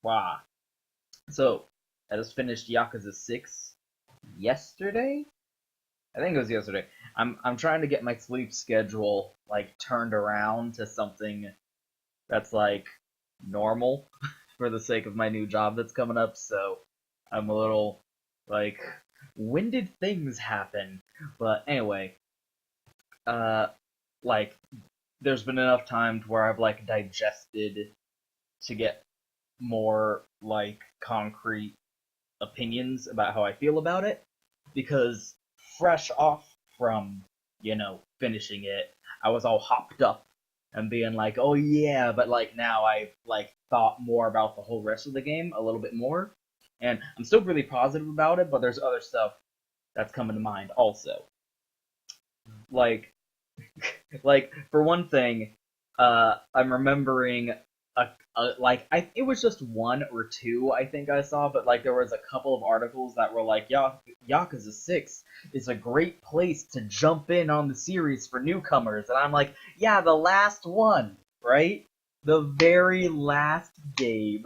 Wow. So, I just finished Yakuza 6 yesterday? I think it was yesterday. I'm trying to get my sleep schedule like turned around to something that's like normal for the sake of my new job that's coming up, so I'm a little like when did things happen? But anyway, uh like there's been enough time to where I've like digested to get more like concrete opinions about how I feel about it because fresh off from, finishing it, I was all hopped up and being like, "Oh yeah," but like now I've like thought more about the whole rest of the game a little bit more. And I'm still really positive about it, but there's other stuff that's coming to mind also. Like like for one thing, I'm remembering like it was just one or two I think I saw, but like there was a couple of articles that were like, Yakuza 6 is a great place to jump in on the series for newcomers, and I'm like, yeah, the last one, right? The very last game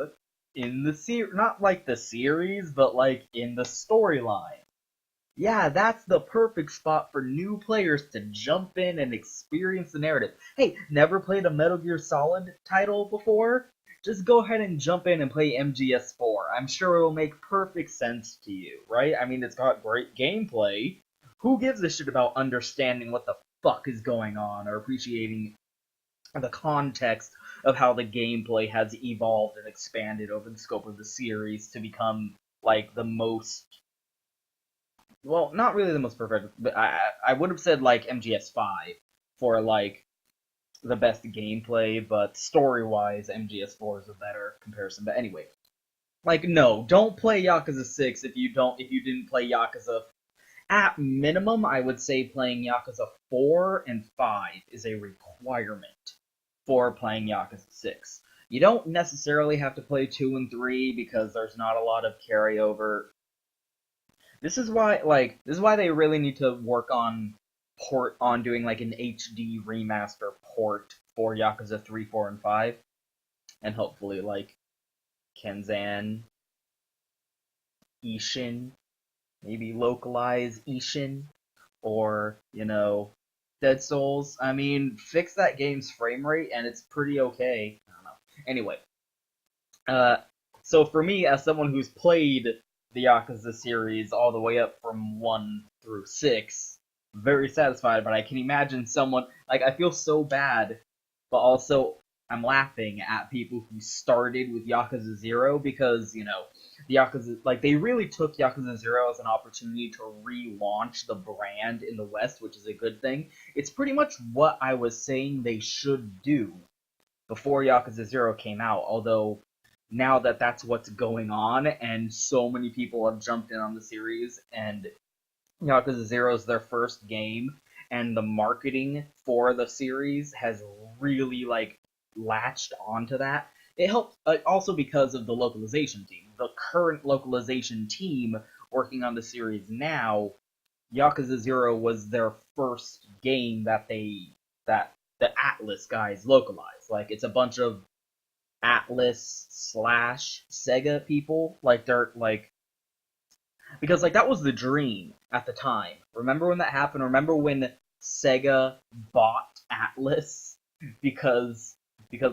in the series, not like the series, but like in the storyline. Yeah, that's the perfect spot for new players to jump in and experience the narrative. Hey, never played a Metal Gear Solid title before? Just go ahead and jump in and play MGS4. I'm sure it'll make perfect sense to you, right? I mean, it's got great gameplay. Who gives a shit about understanding what the fuck is going on or appreciating the context of how the gameplay has evolved and expanded over the scope of the series to become like the most, well, not really the most perfect, but I would have said like MGS5 for like the best gameplay, but story wise, MGS4 is a better comparison. But anyway, like no, don't play Yakuza 6 if you didn't play Yakuza. At minimum, I would say playing Yakuza 4 and 5 is a requirement for playing Yakuza 6. You don't necessarily have to play 2 and 3 because there's not a lot of carryover. This is why they really need to work on doing like an HD remaster port for Yakuza 3, 4, and 5, and hopefully like Kenzan, Ishin, maybe localize Ishin, or Dead Souls. I mean, fix that game's frame rate and it's pretty okay. I don't know. Anyway, uh, so for me, as someone who's played the Yakuza series all the way up from 1 through 6, very satisfied, but I can imagine someone, like, I feel so bad, but also I'm laughing at people who started with Yakuza 0 because, the Yakuza, like, they really took Yakuza 0 as an opportunity to relaunch the brand in the West, which is a good thing. It's pretty much what I was saying they should do before Yakuza 0 came out, although now that that's what's going on and so many people have jumped in on the series and Yakuza 0 is their first game and the marketing for the series has really like latched onto that. It helped also because of the localization team. The current localization team working on the series now, Yakuza 0 was their first game that the Atlas guys localized. Like it's a bunch of Atlas slash Sega people. Like they're like because like that was the dream at the time. Remember when that happened? Remember when Sega bought Atlas because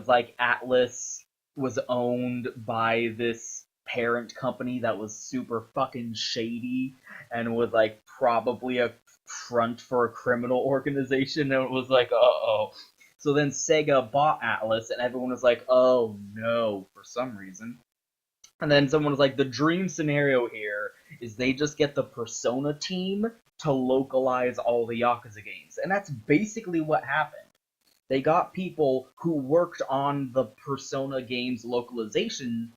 like Atlas was owned by this parent company that was super fucking shady and was like probably a front for a criminal organization, and it was like, uh-oh. So then Sega bought Atlas and everyone was like, oh no, for some reason. And then someone was like, the dream scenario here is they just get the Persona team to localize all the Yakuza games. And that's basically what happened. They got people who worked on the Persona games localization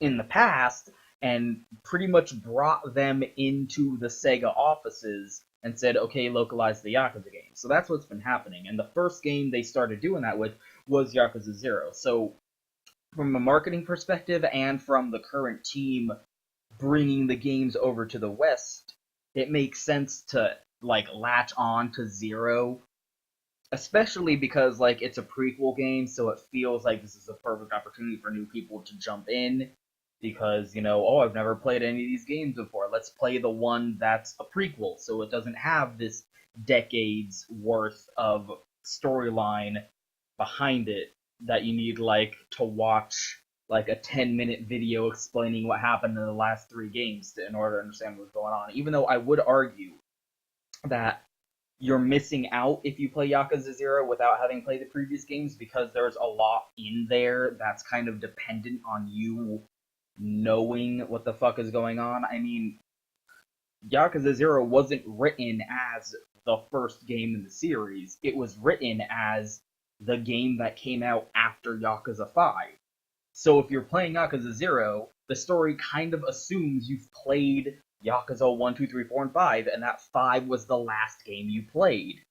in the past and pretty much brought them into the Sega offices and said, okay, localize the Yakuza games. So that's what's been happening. And the first game they started doing that with was Yakuza 0. So from a marketing perspective and from the current team bringing the games over to the West, it makes sense to like latch on to 0 especially because like it's a prequel game, so it feels like this is a perfect opportunity for new people to jump in because oh, I've never played any of these games before. Let's play the one that's a prequel, so it doesn't have this decades worth of storyline behind it that you need like to watch like a 10-minute video explaining what happened in the last three games in order to understand what's going on. Even though I would argue that you're missing out if you play Yakuza 0 without having played the previous games because there's a lot in there that's kind of dependent on you knowing what the fuck is going on. I mean, Yakuza 0 wasn't written as the first game in the series. It was written as the game that came out after Yakuza 5. So if you're playing Yakuza 0, the story kind of assumes you've played Yakuza 1, 2, 3, 4, and 5, and that 5 was the last game you played.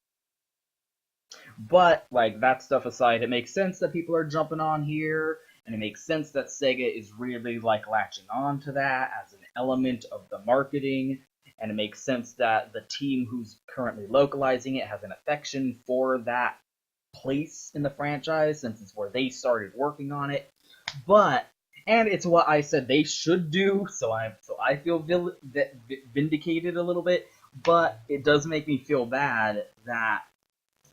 But, like, that stuff aside, it makes sense that people are jumping on here, and it makes sense that Sega is really, like, latching on to that as an element of the marketing, and it makes sense that the team who's currently localizing it has an affection for that place in the franchise, since it's where they started working on it. But and it's what I said they should do, so I feel vindicated a little bit. But it does make me feel bad that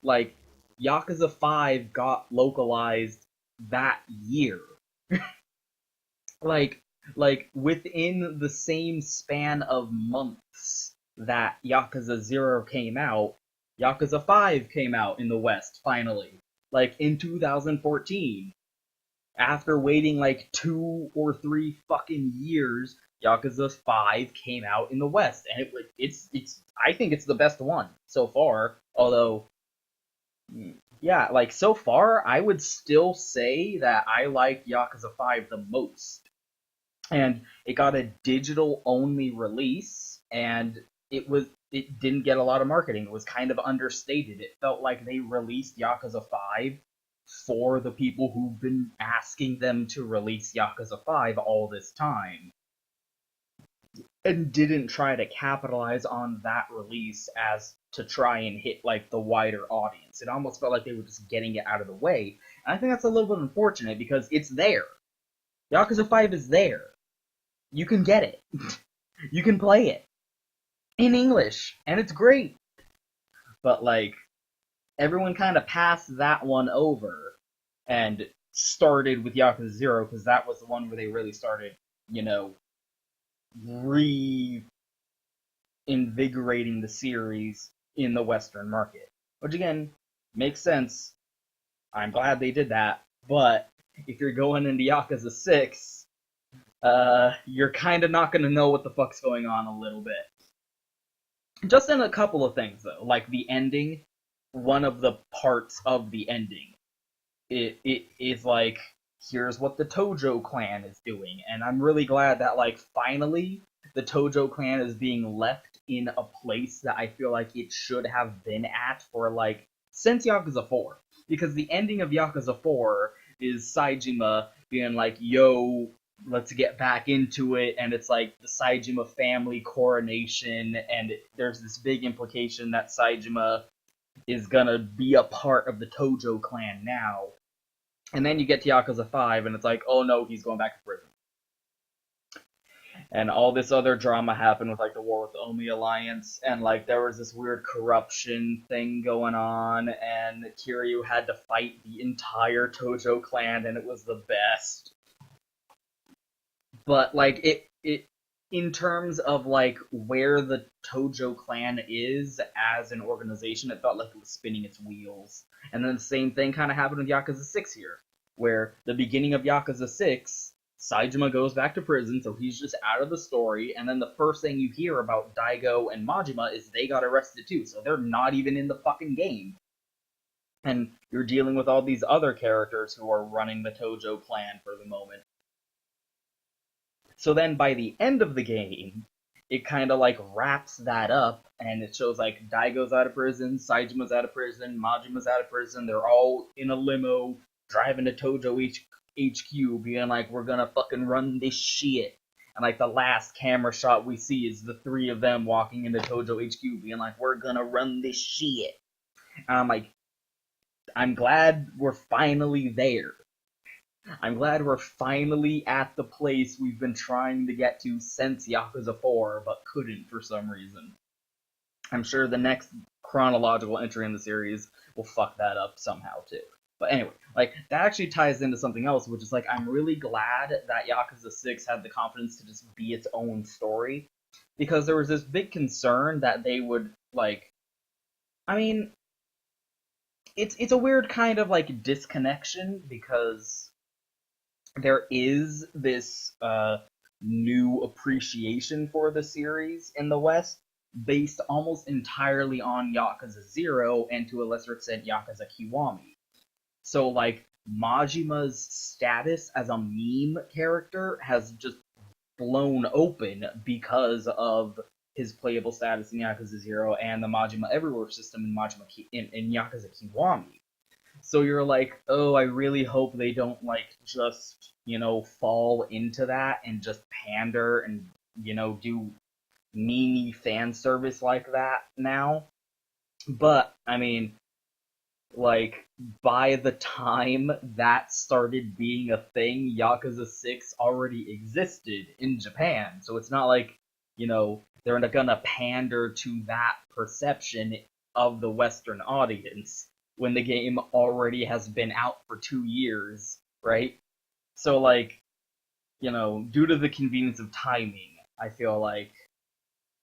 like Yakuza 5 got localized that year, like within the same span of months that Yakuza 0 came out, Yakuza 5 came out in the West finally, like in 2014. After waiting like 2 or 3 fucking years, Yakuza 5 came out in the West, and it's I think it's the best one so far. Although, yeah, like so far, I would still say that I like Yakuza 5 the most. And it got a digital only release, and it didn't get a lot of marketing. It was kind of understated. It felt like they released Yakuza 5 for the people who've been asking them to release Yakuza 5 all this time, and didn't try to capitalize on that release as to try and hit like the wider audience. It almost felt like they were just getting it out of the way. And I think that's a little bit unfortunate because it's there. Yakuza 5 is there. You can get it. You can play it in English, and it's great. But like everyone kind of passed that one over and started with Yakuza 0 because that was the one where they really started, reinvigorating the series in the Western market. Which again, makes sense. I'm glad they did that. But if you're going into Yakuza 6, you're kind of not going to know what the fuck's going on a little bit. Just in a couple of things, though. Like the ending, one of the parts of the ending, it is like, here's what the Tojo clan is doing. And I'm really glad that, like, finally, the Tojo clan is being left in a place that I feel like it should have been at for, like, since Yakuza 4. Because the ending of Yakuza 4 is Saejima being like, yo, let's get back into it, and it's like the Saejima family coronation, and there's this big implication that Saejima is gonna be a part of the Tojo clan now. And then you get to Yakuza 5, and it's like, oh no, he's going back to prison. And all this other drama happened with like the war with the Omi Alliance, and like there was this weird corruption thing going on, and Kiryu had to fight the entire Tojo clan, and it was the best. But like it in terms of like where the Tojo clan is as an organization, it felt like it was spinning its wheels. And then the same thing kind of happened with Yakuza 6 here, where the beginning of Yakuza 6, Saejima goes back to prison, so he's just out of the story, and then the first thing you hear about Daigo and Majima is they got arrested too, so they're not even in the fucking game. And you're dealing with all these other characters who are running the Tojo clan for the moment. So then by the end of the game, it kind of like wraps that up, and it shows like Daigo's out of prison, Saijima's out of prison, Majima's out of prison. They're all in a limo driving to Tojo HQ, being like, "We're gonna fucking run this shit." And like the last camera shot we see is the three of them walking into Tojo HQ, being like, "We're gonna run this shit." And I'm like, I'm glad we're finally there. I'm glad we're finally at the place we've been trying to get to since Yakuza 4, but couldn't for some reason. I'm sure the next chronological entry in the series will fuck that up somehow too. But anyway, like, that actually ties into something else, which is like, I'm really glad that Yakuza 6 had the confidence to just be its own story. Because there was this big concern that they would, like, I mean, it's a weird kind of like disconnection because there is this new appreciation for the series in the West based almost entirely on Yakuza 0 and to a lesser extent Yakuza Kiwami. So like Majima's status as a meme character has just blown open because of his playable status in Yakuza 0 and the Majima Everywhere system in Yakuza Kiwami. So you're like, oh, I really hope they don't like just, fall into that and just pander and, do meanie fan service like that now. But, I mean, like, by the time that started being a thing, Yakuza 6 already existed in Japan. So it's not like, they're not gonna pander to that perception of the Western audience when the game already has been out for 2 years, right? So, like, due to the convenience of timing, I feel like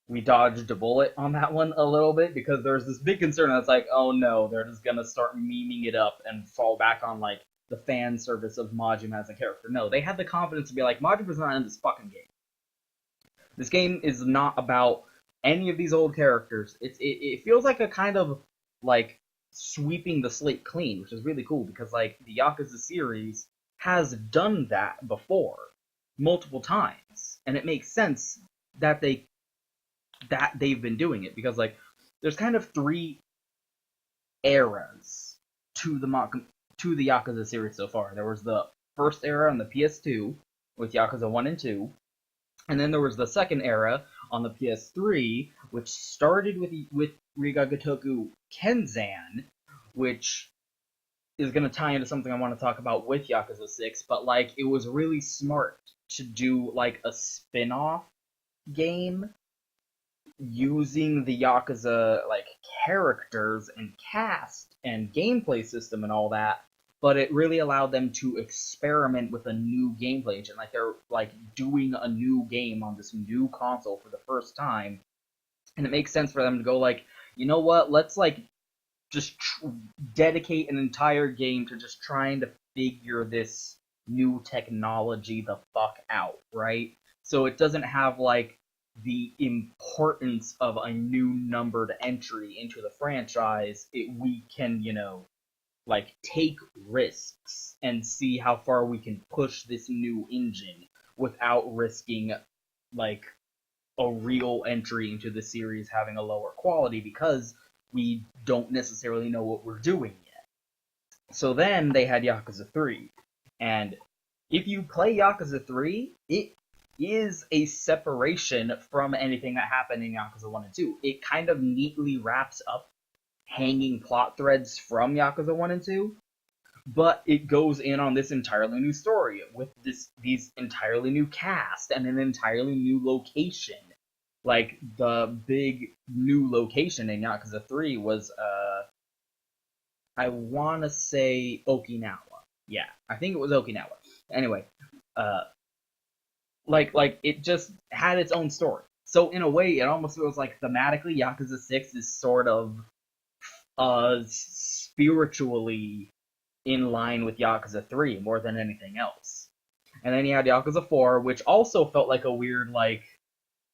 we dodged a bullet on that one a little bit because there's this big concern that's like, oh no, they're just gonna start memeing it up and fall back on like the fan service of Majima as a character. No, they had the confidence to be like, Majima's not in this fucking game. This game is not about any of these old characters. It feels like a kind of like sweeping the slate clean, which is really cool because like the Yakuza series has done that before multiple times, and it makes sense that they've been doing it because like there's kind of three eras to the Yakuza series so far. There was the first era on the PS2 with Yakuza 1 and 2, and then there was the second era on the PS3, which started with Rigagatoku Kenzan, which is going to tie into something I want to talk about with Yakuza 6, but like it was really smart to do like a spin-off game using the Yakuza like characters and cast and gameplay system and all that, but it really allowed them to experiment with a new gameplay engine. Like they're like doing a new game on this new console for the first time, and it makes sense for them to go like, you know what? Let's like just dedicate an entire game to just trying to figure this new technology the fuck out, right? So it doesn't have like the importance of a new numbered entry into the franchise. We can, like take risks and see how far we can push this new engine without risking like a real entry into the series having a lower quality because we don't necessarily know what we're doing yet. So then they had Yakuza 3. And if you play Yakuza 3, it is a separation from anything that happened in Yakuza 1 and 2. It kind of neatly wraps up hanging plot threads from Yakuza 1 and 2, but it goes in on this entirely new story with these entirely new cast and an entirely new location. Like the big new location in Yakuza 3 was I want to say Okinawa. Yeah, I think it was Okinawa. Anyway, uh like it just had its own story. So in a way, it almost feels like thematically Yakuza 6 is sort of spiritually in line with Yakuza 3 more than anything else. And then you had Yakuza 4, which also felt like a weird, like,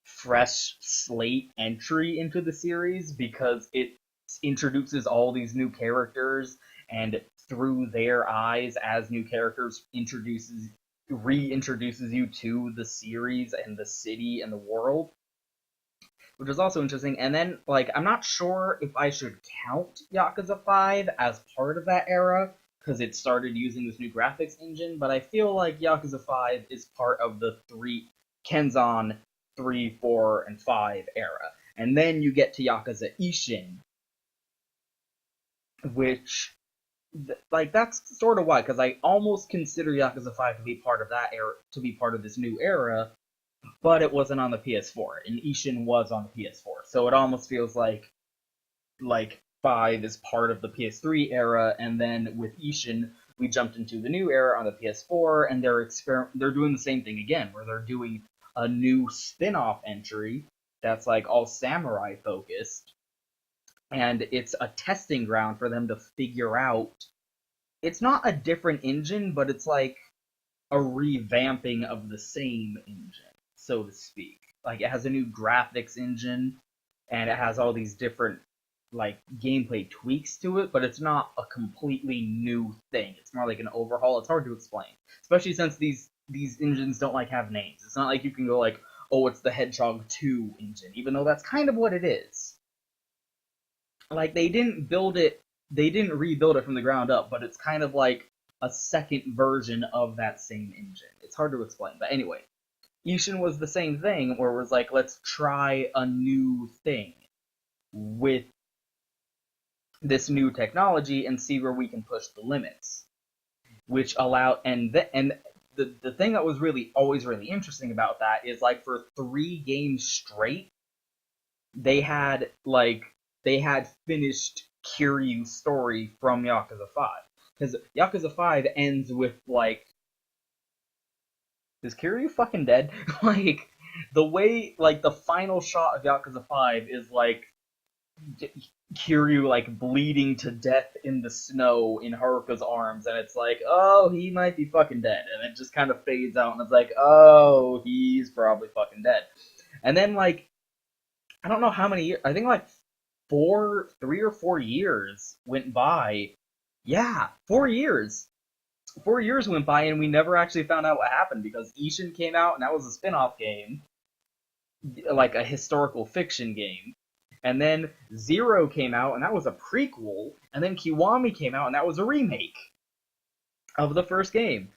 fresh slate entry into the series because it introduces all these new characters and through their eyes as new characters reintroduces you to the series and the city and the world, which is also interesting. And then, like, I'm not sure if I should count Yakuza 5 as part of that era, because it started using this new graphics engine, but I feel like Yakuza 5 is part of the Kenzan 3, 4, and 5 era. And then you get to Yakuza Ition, which like that's sort of why, because I almost consider Yakuza 5 to be part of that era, to be part of this new era, but it wasn't on the PS4, and Ishin was on the PS4, so it almost feels like 5 is part of the PS3 era, and then with Ishin we jumped into the new era on the PS4, and they're doing the same thing again, where they're doing a new spin-off entry that's like all samurai focused, and it's a testing ground for them to figure out. It's not a different engine, but it's like a revamping of the same engine, so to speak. Like it has a new graphics engine, and it has all these different like gameplay tweaks to it, but it's not a completely new thing. It's more like an overhaul. It's hard to explain, especially since these engines don't like have names. It's not like you can go like, oh, it's the Hedgehog 2 engine, even though that's kind of what it is. Like they didn't rebuild it from the ground up, but it's kind of like a second version of that same engine. It's hard to explain, but anyway, Ishin was the same thing, where it was like, let's try a new thing with this new technology and see where we can push the limits, which allowed the thing that was really always really interesting about that is like for 3 games straight, they had finished Kiryu's story from Yakuza 5, because Yakuza 5 ends with like, is Kiryu fucking dead? Like the way, like the final shot of Yakuza 5 is like Kiryu like bleeding to death in the snow in Haruka's arms, and it's like, oh, he might be fucking dead, and it just kind of fades out, and it's like, oh, he's probably fucking dead. And then like, I don't know how many years, I think like 3 or 4 years went by. Yeah, 4 years. 4 years went by, and we never actually found out what happened, because Ishin came out, and that was a spin-off game, like a historical fiction game. And then Zero came out, and that was a prequel. And then Kiwami came out, and that was a remake of the first game.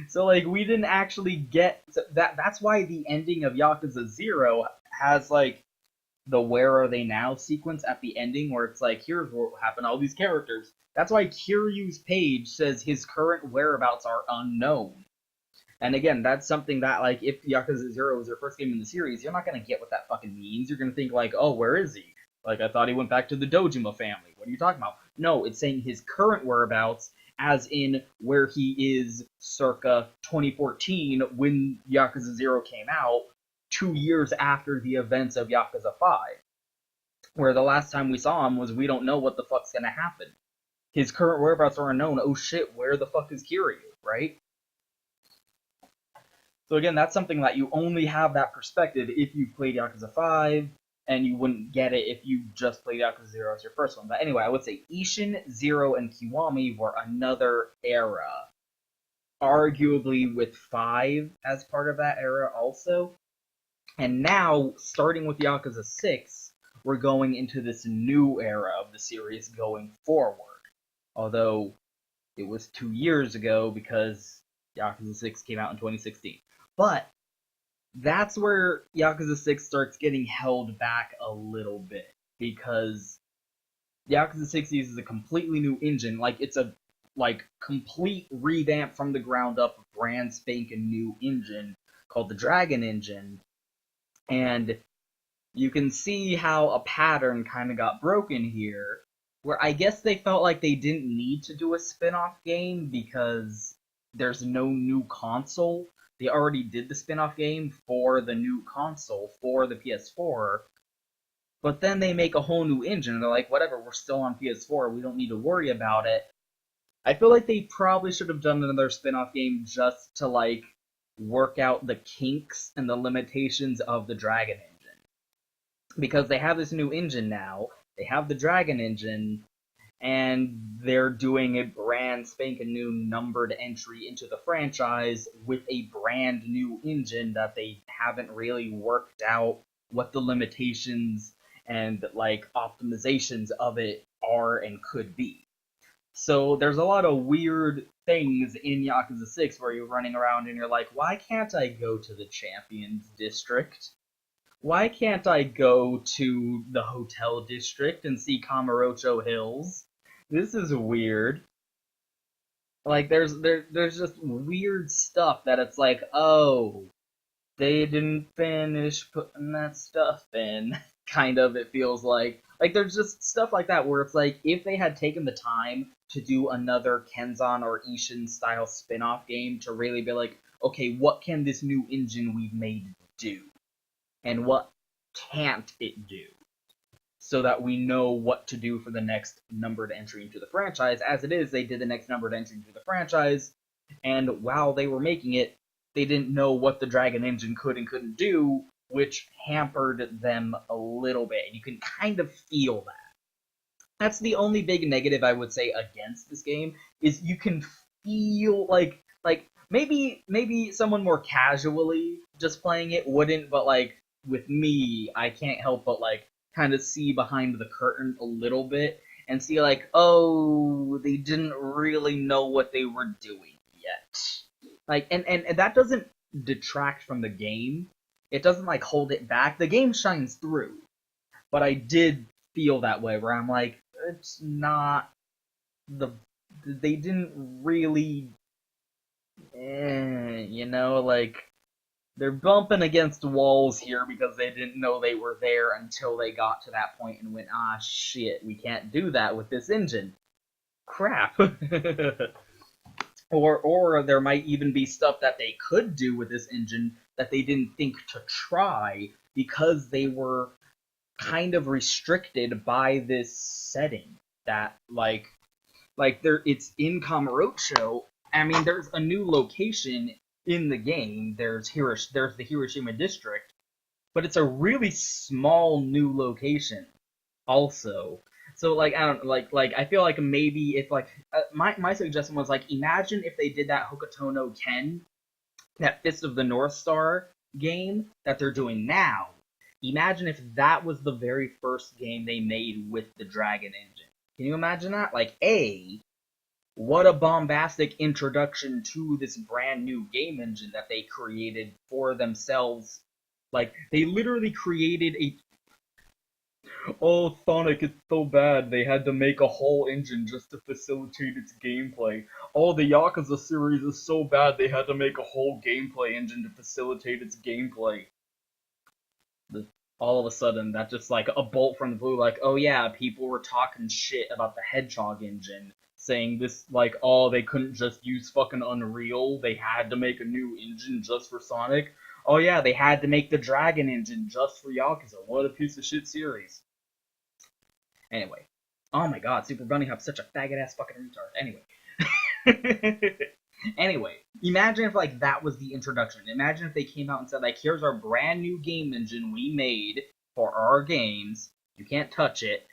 So like we didn't actually get that. That's why the ending of Yakuza 0 has like the "Where are they now" sequence at the ending, where it's like, here's what happened to all these characters. That's why Kiryu's page says his current whereabouts are unknown. And again, that's something that, like, if Yakuza 0 was your first game in the series, you're not going to get what that fucking means. You're going to think, like, oh, where is he? Like, I thought he went back to the Dojima family. What are you talking about? No, it's saying his current whereabouts, as in where he is circa 2014 when Yakuza 0 came out, 2 years after the events of Yakuza 5. Where the last time we saw him was, we don't know what the fuck's going to happen. His current whereabouts are unknown. Oh shit, where the fuck is Kiryu, right? So again, that's something that you only have that perspective if you played Yakuza 5, and you wouldn't get it if you just played Yakuza 0 as your first one. But anyway, I would say Ishin, 0, and Kiwami were another era. Arguably with 5 as part of that era also. And now, starting with Yakuza 6, we're going into this new era of the series going forward. Although, it was 2 years ago because Yakuza 6 came out in 2016. But that's where Yakuza 6 starts getting held back a little bit, because Yakuza 6 uses a completely new engine. Like, it's a complete revamp from the ground up, brand spanking new engine called the Dragon Engine. And you can see how a pattern kind of got broken here, where I guess they felt like they didn't need to do a spin-off game because there's no new console. They already did the spin-off game for the new console, for the PS4, but then they make a whole new engine, and they're like, whatever, we're still on PS4, we don't need to worry about it. I feel like they probably should have done another spin-off game just to, like, work out the kinks and the limitations of the Dragon Engine. Because they have this new engine now, they have the Dragon Engine, and they're doing a brand spanking new numbered entry into the franchise with a brand new engine that they haven't really worked out what the limitations and like optimizations of it are and could be. So there's a lot of weird things in Yakuza 6 where you're running around and you're like, why can't I go to the Champions District? Why can't I go to the Hotel District and see Kamurocho Hills? This is weird. Like there's just weird stuff that it's like, oh, they didn't finish putting that stuff in. Kind of, it feels like there's just stuff like that where it's like if they had taken the time to do another Kenzan or Ishin style spin-off game to really be like, okay, what can this new engine we've made do? And what can't it do? So that we know what to do for the next numbered entry into the franchise. As it is, they did the next numbered entry into the franchise, and while they were making it, they didn't know what the Dragon Engine could and couldn't do, which hampered them a little bit. You can kind of feel that. That's the only big negative I would say against this game is you can feel like maybe someone more casually just playing it wouldn't, but like with me, I can't help but like kind of see behind the curtain a little bit and see like, oh, they didn't really know what they were doing yet. Like and that doesn't detract from the game. It doesn't like hold it back. The game shines through. But I did feel that way where I'm like, it's not the they didn't really like they're bumping against walls here because they didn't know they were there until they got to that point and went, ah shit, we can't do that with this engine. Crap. Or there might even be stuff that they could do with this engine that they didn't think to try because they were kind of restricted by this setting that like there it's in Kamurocho. I mean, there's a new location in the game. There's the Hiroshima district, but it's a really small new location also. So like I don't like I feel like maybe if like my suggestion was like imagine if they did that Hokuto no Ken, that Fist of the North Star game that they're doing now. Imagine if that was the very first game they made with the Dragon engine. Can you imagine that? Like, what a bombastic introduction to this brand new game engine that they created for themselves. Like, they literally created a. Oh, Sonic, it's so bad. They had to make a whole engine just to facilitate its gameplay. Oh, the Yakuza series is so bad they had to make a whole gameplay engine to facilitate its gameplay. All of a sudden, that's just like a bolt from the blue, like, oh yeah, people were talking shit about the Hedgehog engine, saying this, like, oh, they couldn't just use fucking Unreal, they had to make a new engine just for Sonic. Oh yeah, they had to make the Dragon engine just for Yakuza. What a piece of shit series. Anyway. Oh my god, Super Bunny Hop's such a faggot ass fucking retard. Anyway. Anyway, imagine if like that was the introduction. Imagine if they came out and said like, here's our brand new game engine we made for our games. You can't touch it.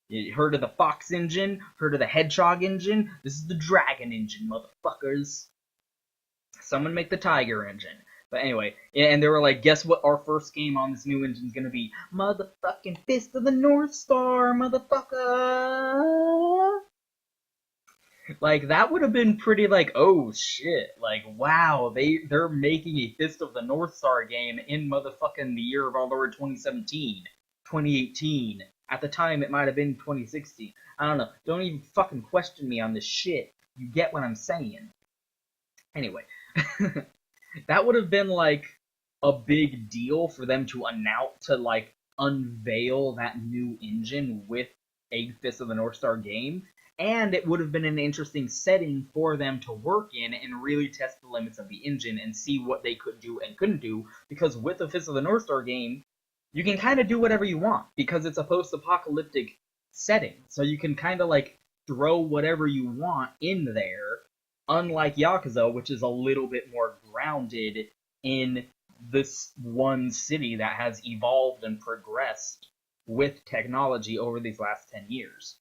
You heard of the Fox engine? Heard of the Hedgehog engine? This is the Dragon engine, motherfuckers. Someone make the Tiger engine. But anyway, yeah, and they were like, guess what our first game on this new engine is gonna be? Motherfucking Fist of the North Star, motherfucker! Like that would have been pretty like, oh shit, like wow, they're making a Fist of the North Star game in motherfucking the year of our Lord 2017, 2018. At the time it might have been 2016. I don't know. Don't even fucking question me on this shit. You get what I'm saying. Anyway, that would have been like a big deal for them to announce to like unveil that new engine with a Fist of the North Star game, and it would have been an interesting setting for them to work in and really test the limits of the engine and see what they could do and couldn't do, because with the Fist of the North Star game, you can kind of do whatever you want, because it's a post-apocalyptic setting, so you can kind of like throw whatever you want in there, unlike Yakuza, which is a little bit more grounded in this one city that has evolved and progressed with technology over these last 10 years.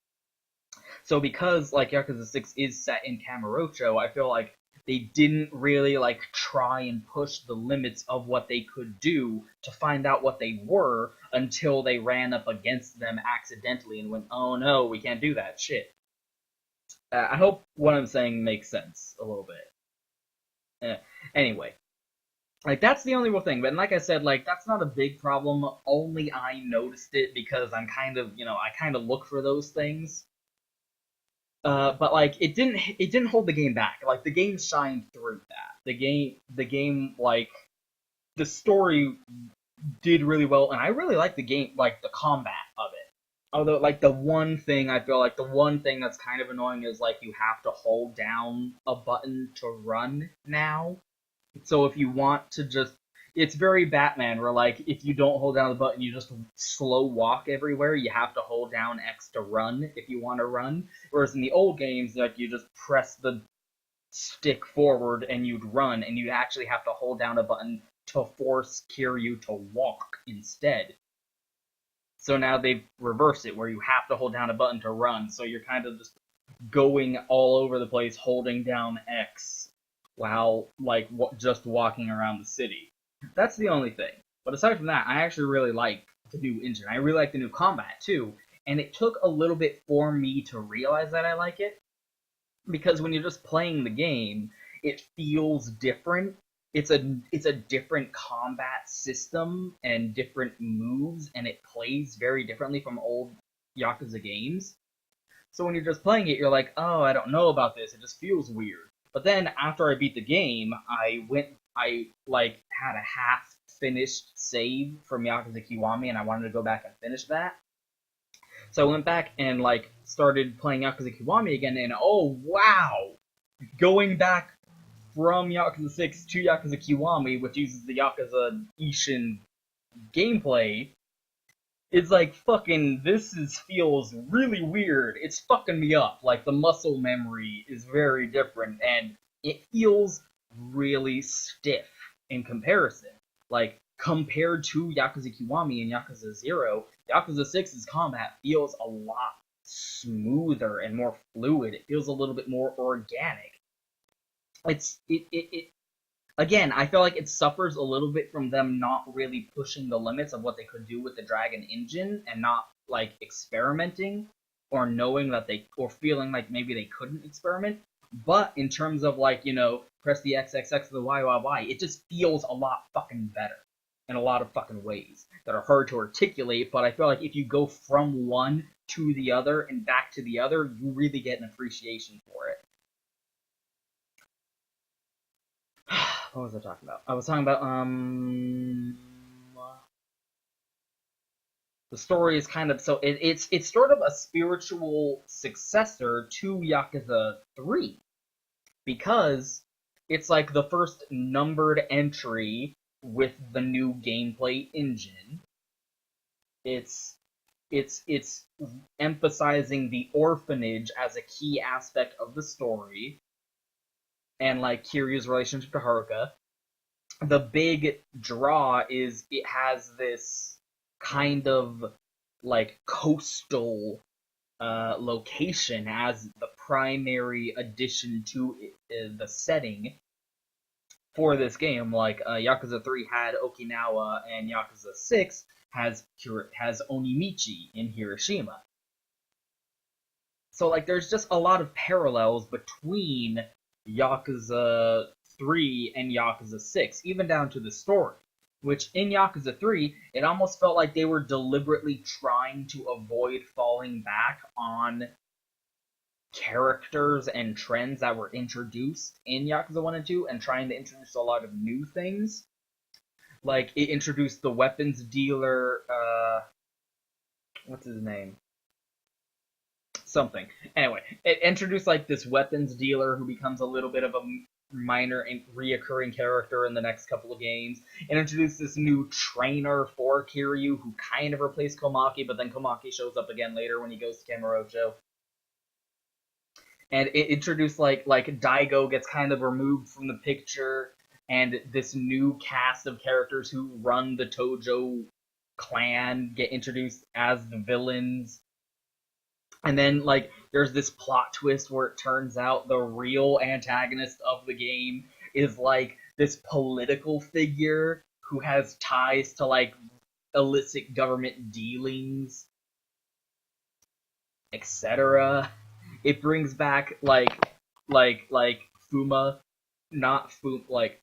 So because like Yakuza 6 is set in Kamurocho, I feel like they didn't really like try and push the limits of what they could do to find out what they were until they ran up against them accidentally and went, oh no, we can't do that shit. I hope what I'm saying makes sense a little bit. Anyway, like that's the only real thing. But like I said, like that's not a big problem. Only I noticed it because I'm kind of, I kind of look for those things. But like it didn't hold the game back. Like the game shined through that. The game like the story did really well, and I really like the game, like the combat of it. Although, like the one thing that's kind of annoying is like you have to hold down a button to run now. So if you want to just, it's very Batman, where like if you don't hold down the button, you just slow walk everywhere. You have to hold down X to run if you want to run. Whereas in the old games, like you just press the stick forward and you'd run, and you actually have to hold down a button to force Kiryu to walk instead. So now they've reversed it, where you have to hold down a button to run. So you're kind of just going all over the place, holding down X while like just walking around the city. That's the only thing. But aside from that, I actually really like the new engine. I really like the new combat too. And it took a little bit for me to realize that I like it, because when you're just playing the game, it feels different. It's a different combat system and different moves, and it plays very differently from old Yakuza games. So when you're just playing it, you're like, oh, I don't know about this. It just feels weird. But then after I beat the game, I like had a half finished save from Yakuza Kiwami, and I wanted to go back and finish that. So I went back and like started playing Yakuza Kiwami again, and oh wow, going back from Yakuza 6 to Yakuza Kiwami, which uses the Yakuza Ition gameplay, it's like fucking feels really weird. It's fucking me up. Like the muscle memory is very different, and it feels really stiff in comparison. Like compared to Yakuza Kiwami and Yakuza 0, Yakuza 6's combat feels a lot smoother and more fluid. It feels a little bit more organic. It again, I feel like it suffers a little bit from them not really pushing the limits of what they could do with the Dragon engine, and not like experimenting, or knowing that they, or feeling like maybe they couldn't experiment. But in terms of like, press the XXX to the YYY, it just feels a lot fucking better in a lot of fucking ways that are hard to articulate. But I feel like if you go from one to the other and back to the other, you really get an appreciation for it. What was I talking about? I was talking about the story is kind of, so it's sort of a spiritual successor to Yakuza 3, because it's like the first numbered entry with the new gameplay engine. It's emphasizing the orphanage as a key aspect of the story, and like Kiryu's relationship to Haruka. The big draw is it has this kind of like coastal location as the primary addition to the setting for this game. Like Yakuza 3 had Okinawa, and Yakuza 6 has Onimichi in Hiroshima. So like there's just a lot of parallels between Yakuza 3 and Yakuza 6, even down to the story. Which in Yakuza 3, it almost felt like they were deliberately trying to avoid falling back on characters and trends that were introduced in Yakuza 1 and 2, and trying to introduce a lot of new things. Like, it introduced the weapons dealer, what's his name? Something. Anyway, it introduced like this weapons dealer who becomes a little bit of a minor and reoccurring character in the next couple of games. It introduced this new trainer for Kiryu who kind of replaced Komaki, but then Komaki shows up again later when he goes to Kamurocho. And it introduced like Daigo gets kind of removed from the picture, and this new cast of characters who run the Tojo clan get introduced as the villains. And then, like, there's this plot twist where it turns out the real antagonist of the game is, like, this political figure who has ties to, like, illicit government dealings, etc. It brings back, like, Fuma, not Fuma, like,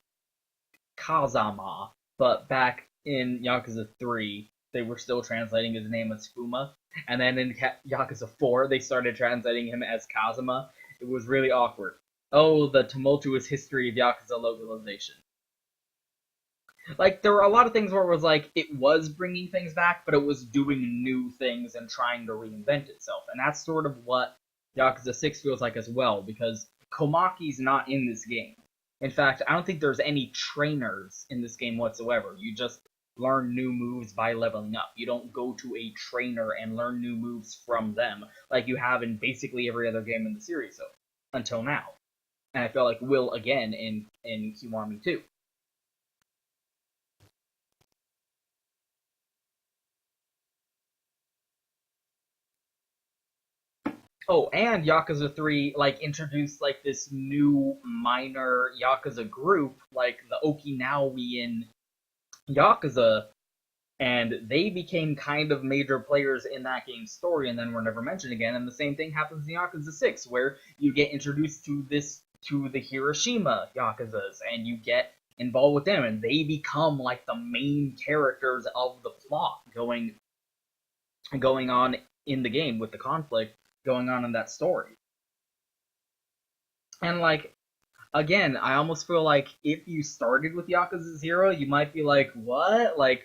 Kazama, but back in Yakuza 3, they were still translating his name as Fuma. And then in Yakuza 4, they started translating him as Kazuma. It was really awkward. Oh, the tumultuous history of Yakuza localization. Like, there were a lot of things where it was like, it was bringing things back, but it was doing new things and trying to reinvent itself. And that's sort of what Yakuza 6 feels like as well, because Komaki's not in this game. In fact, I don't think there's any trainers in this game whatsoever. You just learn new moves by leveling up. You don't go to a trainer and learn new moves from them, like you have in basically every other game in the series so, until now. And I feel like will again in Kiwami 2. Oh, and Yakuza 3 like introduced like this new minor Yakuza group, like the Okinawan Yakuza, and they became kind of major players in that game's story and then were never mentioned again. And the same thing happens in Yakuza 6, where you get introduced to the Hiroshima Yakuzas and you get involved with them and they become like the main characters of the plot going on in the game, with the conflict going on in that story. And like, again, I almost feel like if you started with Yakuza 0, you might be like, what? Like,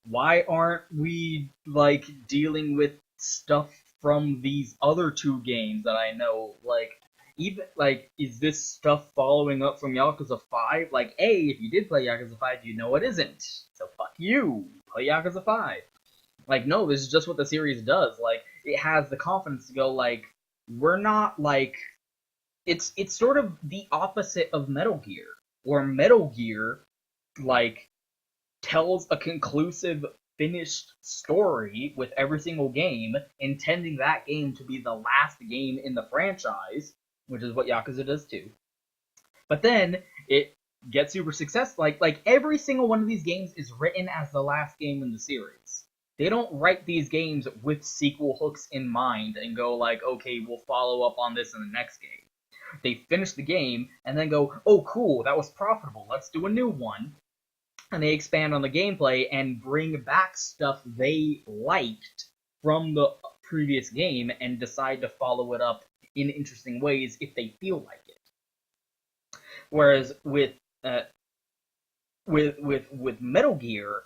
why aren't we like dealing with stuff from these other two games that I know? Like, even like, is this stuff following up from Yakuza 5? Like, if you did play Yakuza 5, you know it isn't. So fuck you. Play Yakuza 5. Like, no, this is just what the series does. Like, it has the confidence to go, like, we're not, like... It's sort of the opposite of Metal Gear, where Metal Gear, like, tells a conclusive, finished story with every single game, intending that game to be the last game in the franchise, which is what Yakuza does too. But then, it gets super successful. Like, every single one of these games is written as the last game in the series. They don't write these games with sequel hooks in mind and go like, okay, we'll follow up on this in the next game. They finish the game and then go, oh cool, that was profitable, let's do a new one. And they expand on the gameplay and bring back stuff they liked from the previous game and decide to follow it up in interesting ways if they feel like it. Whereas with Metal Gear,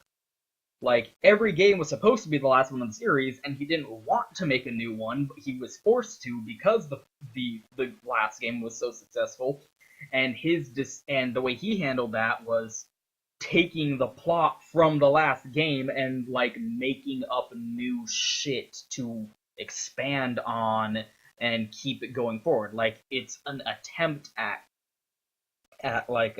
like, every game was supposed to be the last one in the series, and he didn't want to make a new one, but he was forced to because the last game was so successful. And and the way he handled that was taking the plot from the last game and like making up new shit to expand on and keep it going forward. Like, it's an attempt at like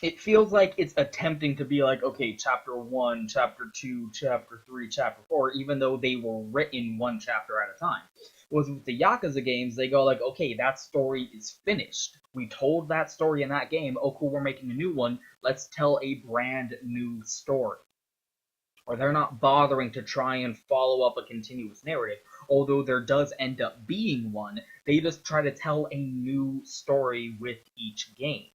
it feels like it's attempting to be like, okay, chapter 1, chapter 2, chapter 3, chapter 4, even though they were written one chapter at a time. Whereas with the Yakuza games, they go like, okay, that story is finished. We told that story in that game, oh cool, we're making a new one, let's tell a brand new story. Or they're not bothering to try and follow up a continuous narrative, although there does end up being one, they just try to tell a new story with each game.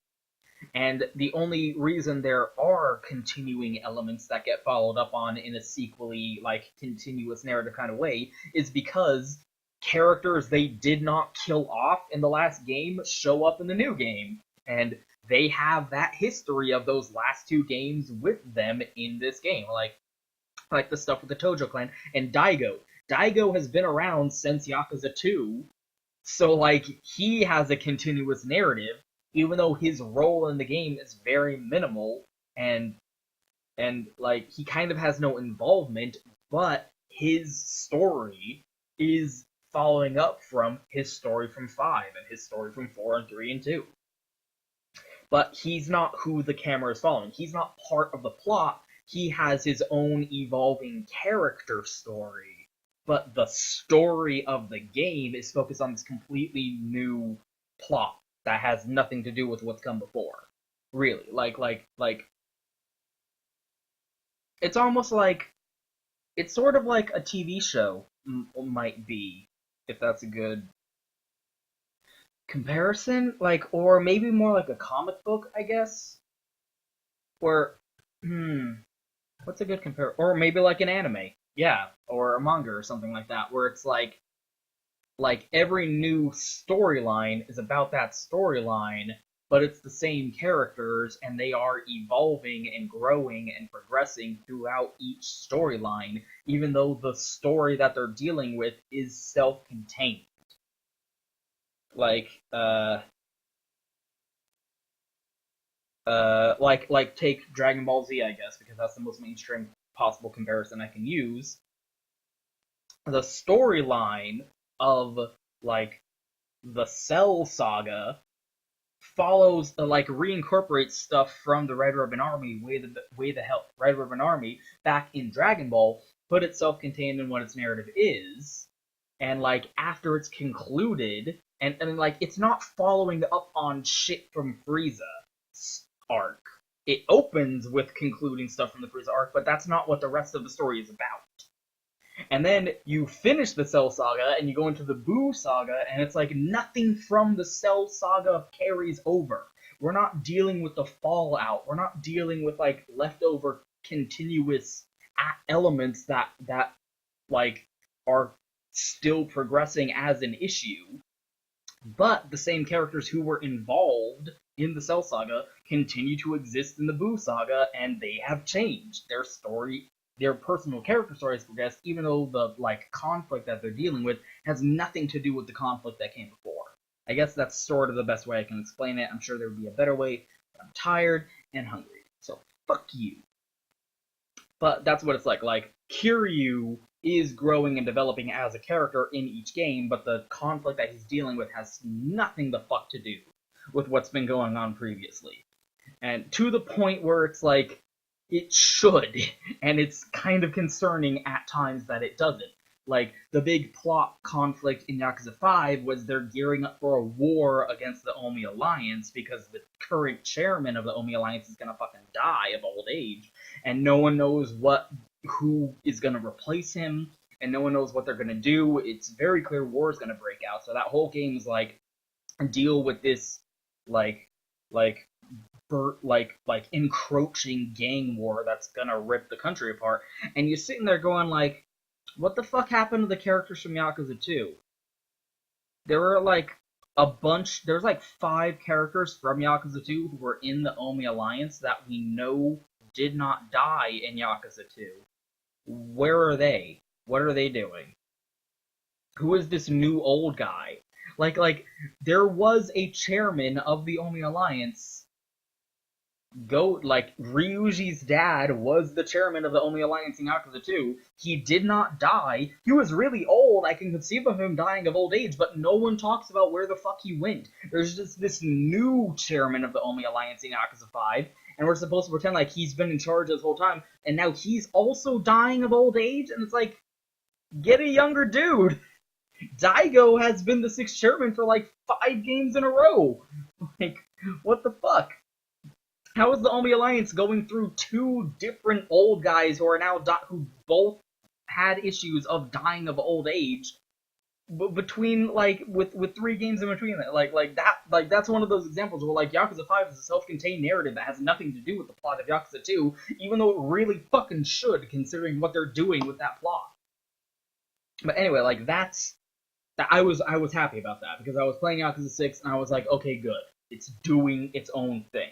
And the only reason there are continuing elements that get followed up on in a sequely, like, continuous narrative kind of way is because characters they did not kill off in the last game show up in the new game. And they have that history of those last two games with them in this game. Like the stuff with the Tojo clan and Daigo. Daigo has been around since Yakuza 2, so, like, he has a continuous narrative, even though his role in the game is very minimal, and like, he kind of has no involvement, but his story is following up from his story from 5, and his story from 4 and 3 and 2. But he's not who the camera is following. He's not part of the plot. He has his own evolving character story. But the story of the game is focused on this completely new plot that has nothing to do with what's come before. Really. Like, it's almost like, it's sort of like a TV show might be, if that's a good comparison. Like, or maybe more like a comic book, I guess? Or, what's a good compare? Or maybe like an anime. Yeah, or a manga or something like that, where it's like every new storyline is about that storyline, but it's the same characters and they are evolving and growing and progressing throughout each storyline, even though the story that they're dealing with is self-contained. Like, like take Dragon Ball Z, I guess, because that's the most mainstream possible comparison I can use. The storyline of like the Cell Saga follows like reincorporates stuff from the Red Ribbon Army way the hell Red Ribbon Army back in Dragon Ball, put it self-contained in what its narrative is, and like after it's concluded, and like it's not following up on shit from Frieza's arc. It opens with concluding stuff from the Frieza arc, but that's not what the rest of the story is about. And then you finish the Cell Saga and you go into the Boo Saga, and it's like nothing from the Cell Saga carries over. We're not dealing with the fallout. We're not dealing with like leftover continuous elements that like are still progressing as an issue. But the same characters who were involved in the Cell Saga continue to exist in the Boo Saga, and they have changed. Their story, their personal character stories progressed, even though the like conflict that they're dealing with has nothing to do with the conflict that came before. I guess that's sort of the best way I can explain it. I'm sure there would be a better way, but I'm tired and hungry. So fuck you. But that's what it's like. Like, Kiryu is growing and developing as a character in each game, but the conflict that he's dealing with has nothing the fuck to do with what's been going on previously. And to the point where it's like, it should, and it's kind of concerning at times that it doesn't. Like, the big plot conflict in Yakuza 5 was they're gearing up for a war against the Omi Alliance because the current chairman of the Omi Alliance is gonna fucking die of old age, and no one knows who is gonna replace him, and no one knows what they're gonna do. It's very clear war is gonna break out, so that whole game is like, deal with this, like, like, like encroaching gang war that's gonna rip the country apart, and you're sitting there going like, what the fuck happened to the characters from Yakuza 2? There were like there's like 5 characters from Yakuza 2 who were in the Omi Alliance that we know did not die in Yakuza 2. Where are they? What are they doing? Who is this new old guy? Like there was a chairman of the Omi Alliance. Ryuji's dad was the chairman of the Omi Alliance in Yakuza 2. He did not die. He was really old. I can conceive of him dying of old age, but no one talks about where the fuck he went. There's just this new chairman of the Omi Alliance in Yakuza 5, and we're supposed to pretend like he's been in charge this whole time, and now he's also dying of old age, and it's like, get a younger dude. Daigo has been the 6th chairman for like 5 games in a row. Like, what the fuck? How is the Omi Alliance going through 2 different old guys who are now who both had issues of dying of old age, between like with 3 games in between that? Like that's one of those examples where like Yakuza 5 is a self-contained narrative that has nothing to do with the plot of Yakuza 2, even though it really fucking should, considering what they're doing with that plot. But anyway, like I was happy about that because I was playing Yakuza 6 and I was like, okay, good, it's doing its own thing.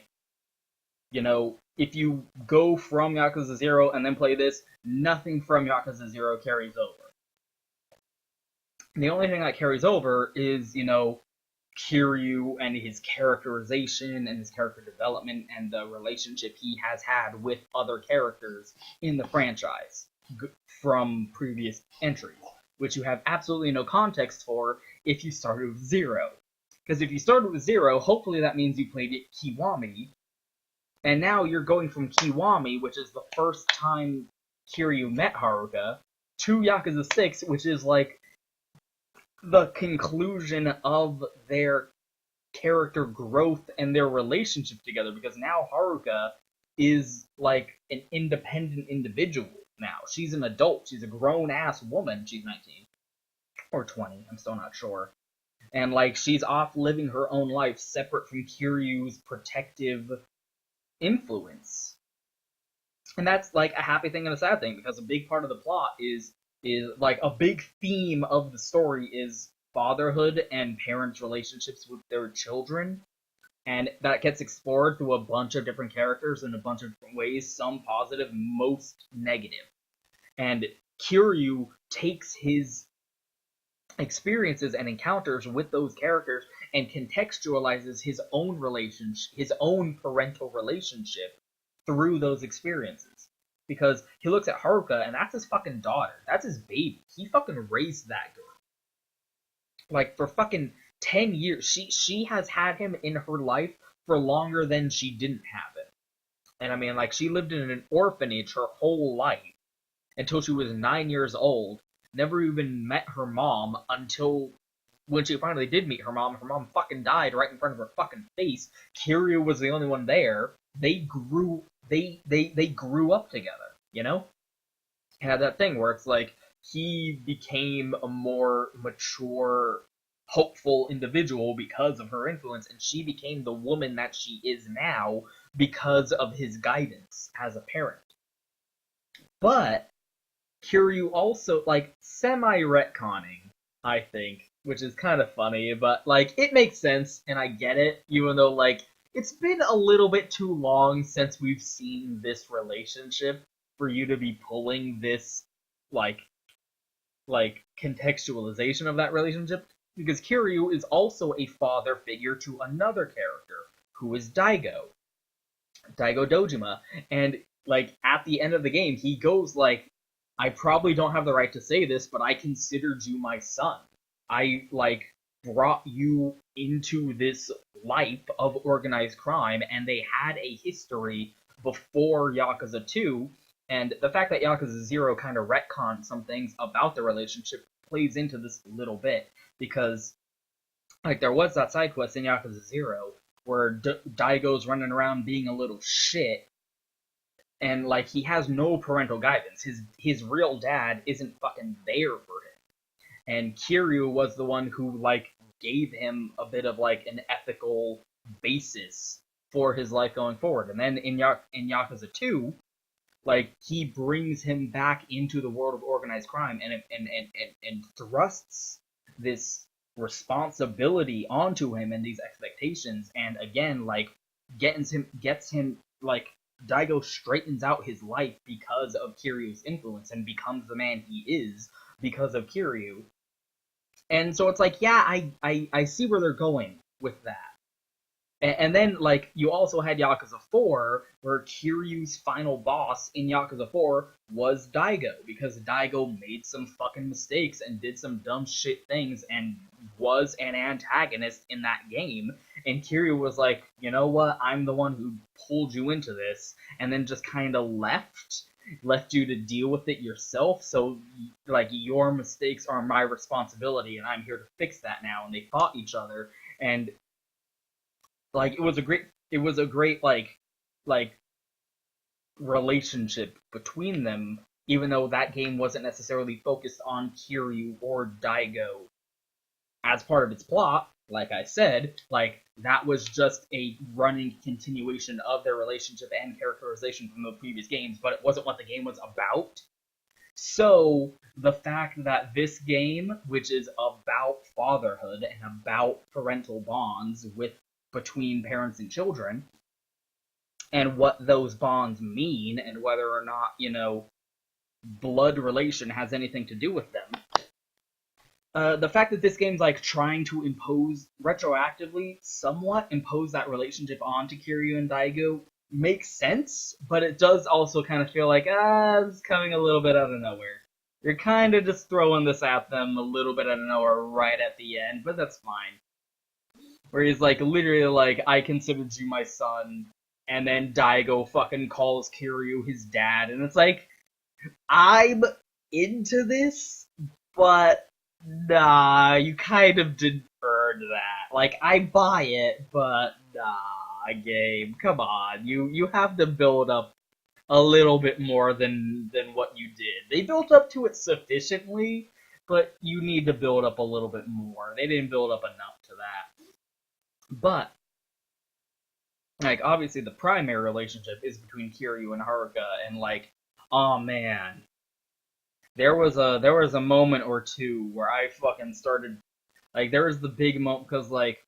You know, if you go from Yakuza 0 and then play this, nothing from Yakuza 0 carries over. The only thing that carries over is, you know, Kiryu and his characterization and his character development and the relationship he has had with other characters in the franchise from previous entries, which you have absolutely no context for if you started with 0. Because if you started with 0, hopefully that means you played it Kiwami, and now you're going from Kiwami, which is the first time Kiryu met Haruka, to Yakuza 6, which is like the conclusion of their character growth and their relationship together, because now Haruka is like an independent individual now. She's an adult. She's a grown-ass woman. She's 19. Or 20. I'm still not sure. And like she's off living her own life separate from Kiryu's protective influence. And that's like a happy thing and a sad thing, because a big part of the plot is like a big theme of the story is fatherhood and parents' relationships with their children, and that gets explored through a bunch of different characters in a bunch of different ways, some positive, most negative. And Kiryu takes his experiences and encounters with those characters and contextualizes his own relationship, his own parental relationship through those experiences. Because he looks at Haruka and that's his fucking daughter. That's his baby. He fucking raised that girl. Like for fucking 10 years. She has had him in her life for longer than she didn't have him. And I mean, like, she lived in an orphanage her whole life until she was 9 years old. Never even met her mom until when she finally did meet her mom. Her mom fucking died right in front of her fucking face. Kiryu was the only one there. They grew they grew up together, you know? It had that thing where it's like he became a more mature, hopeful individual because of her influence, and she became the woman that she is now because of his guidance as a parent. But Kiryu also, like, semi-retconning, I think, which is kind of funny, but, like, it makes sense, and I get it, even though, like, it's been a little bit too long since we've seen this relationship for you to be pulling this, like, contextualization of that relationship, because Kiryu is also a father figure to another character, who is Daigo Dojima, and like at the end of the game, he goes like, "I probably don't have the right to say this, but I considered you my son. I like brought you into this life of organized crime, and they had a history before Yakuza 2, and the fact that Yakuza 0 kind of retconned some things about the relationship plays into this a little bit, because like there was that side quest in Yakuza 0 where Daigo's running around being a little shit, and like he has no parental guidance. His real dad isn't fucking there for him, and Kiryu was the one who like gave him a bit of like an ethical basis for his life going forward. And then in Yakuza 2, like he brings him back into the world of organized crime and thrusts this responsibility onto him and these expectations, and again like gets him like Daigo straightens out his life because of Kiryu's influence and becomes the man he is because of Kiryu. And so it's like, yeah, I see where they're going with that. And then, like, you also had Yakuza 4, where Kiryu's final boss in Yakuza 4 was Daigo, because Daigo made some fucking mistakes and did some dumb shit things and was an antagonist in that game. And Kiryu was like, you know what, I'm the one who pulled you into this, and then just kind of left you to deal with it yourself, so, like, your mistakes are my responsibility, and I'm here to fix that now. And they fought each other, and like it was a great like relationship between them, even though that game wasn't necessarily focused on Kiryu or Daigo as part of its plot. Like I said, like that was just a running continuation of their relationship and characterization from the previous games, but it wasn't what the game was about. So the fact that this game, which is about fatherhood and about parental bonds with between parents and children, and what those bonds mean, and whether or not, you know, blood relation has anything to do with them. The fact that this game's like trying to impose retroactively, somewhat impose that relationship onto Kiryu and Daigo makes sense, but it does also kind of feel like, it's coming a little bit out of nowhere. You're kind of just throwing this at them a little bit out of nowhere right at the end, but that's fine. Where he's like, literally like, I considered you my son, and then Daigo fucking calls Kiryu his dad, and it's like, I'm into this, but nah, you kind of didn't earn that. Like, I buy it, but nah, game, come on. You have to build up a little bit more than what you did. They built up to it sufficiently, but you need to build up a little bit more. They didn't build up enough to that. But like, obviously the primary relationship is between Kiryu and Haruka, and like, oh man, there was a moment or two where I fucking started, like, there was the big moment because like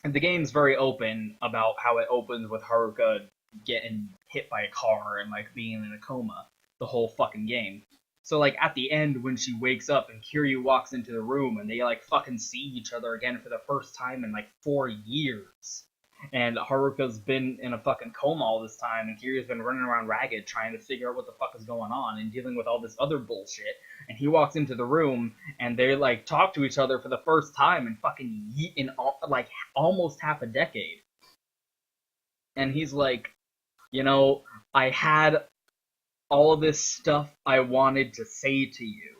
the game's very open about how it opens with Haruka getting hit by a car and like being in a coma the whole fucking game. So like at the end when she wakes up and Kiryu walks into the room and they like fucking see each other again for the first time in like 4 years. And Haruka's been in a fucking coma all this time, and Kiryu's been running around ragged trying to figure out what the fuck is going on and dealing with all this other bullshit. And he walks into the room, and they like talk to each other for the first time in fucking like almost half a decade. And he's like, you know, I had all this stuff I wanted to say to you.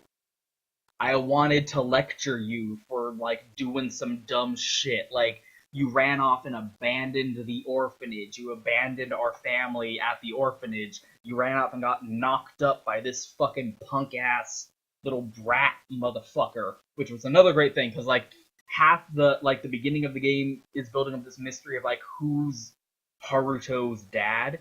I wanted to lecture you for like doing some dumb shit. Like you ran off and abandoned the orphanage. You abandoned our family at the orphanage. You ran off and got knocked up by this fucking punk ass little brat motherfucker, which was another great thing because like half the beginning of the game is building up this mystery of like who's Haruto's dad.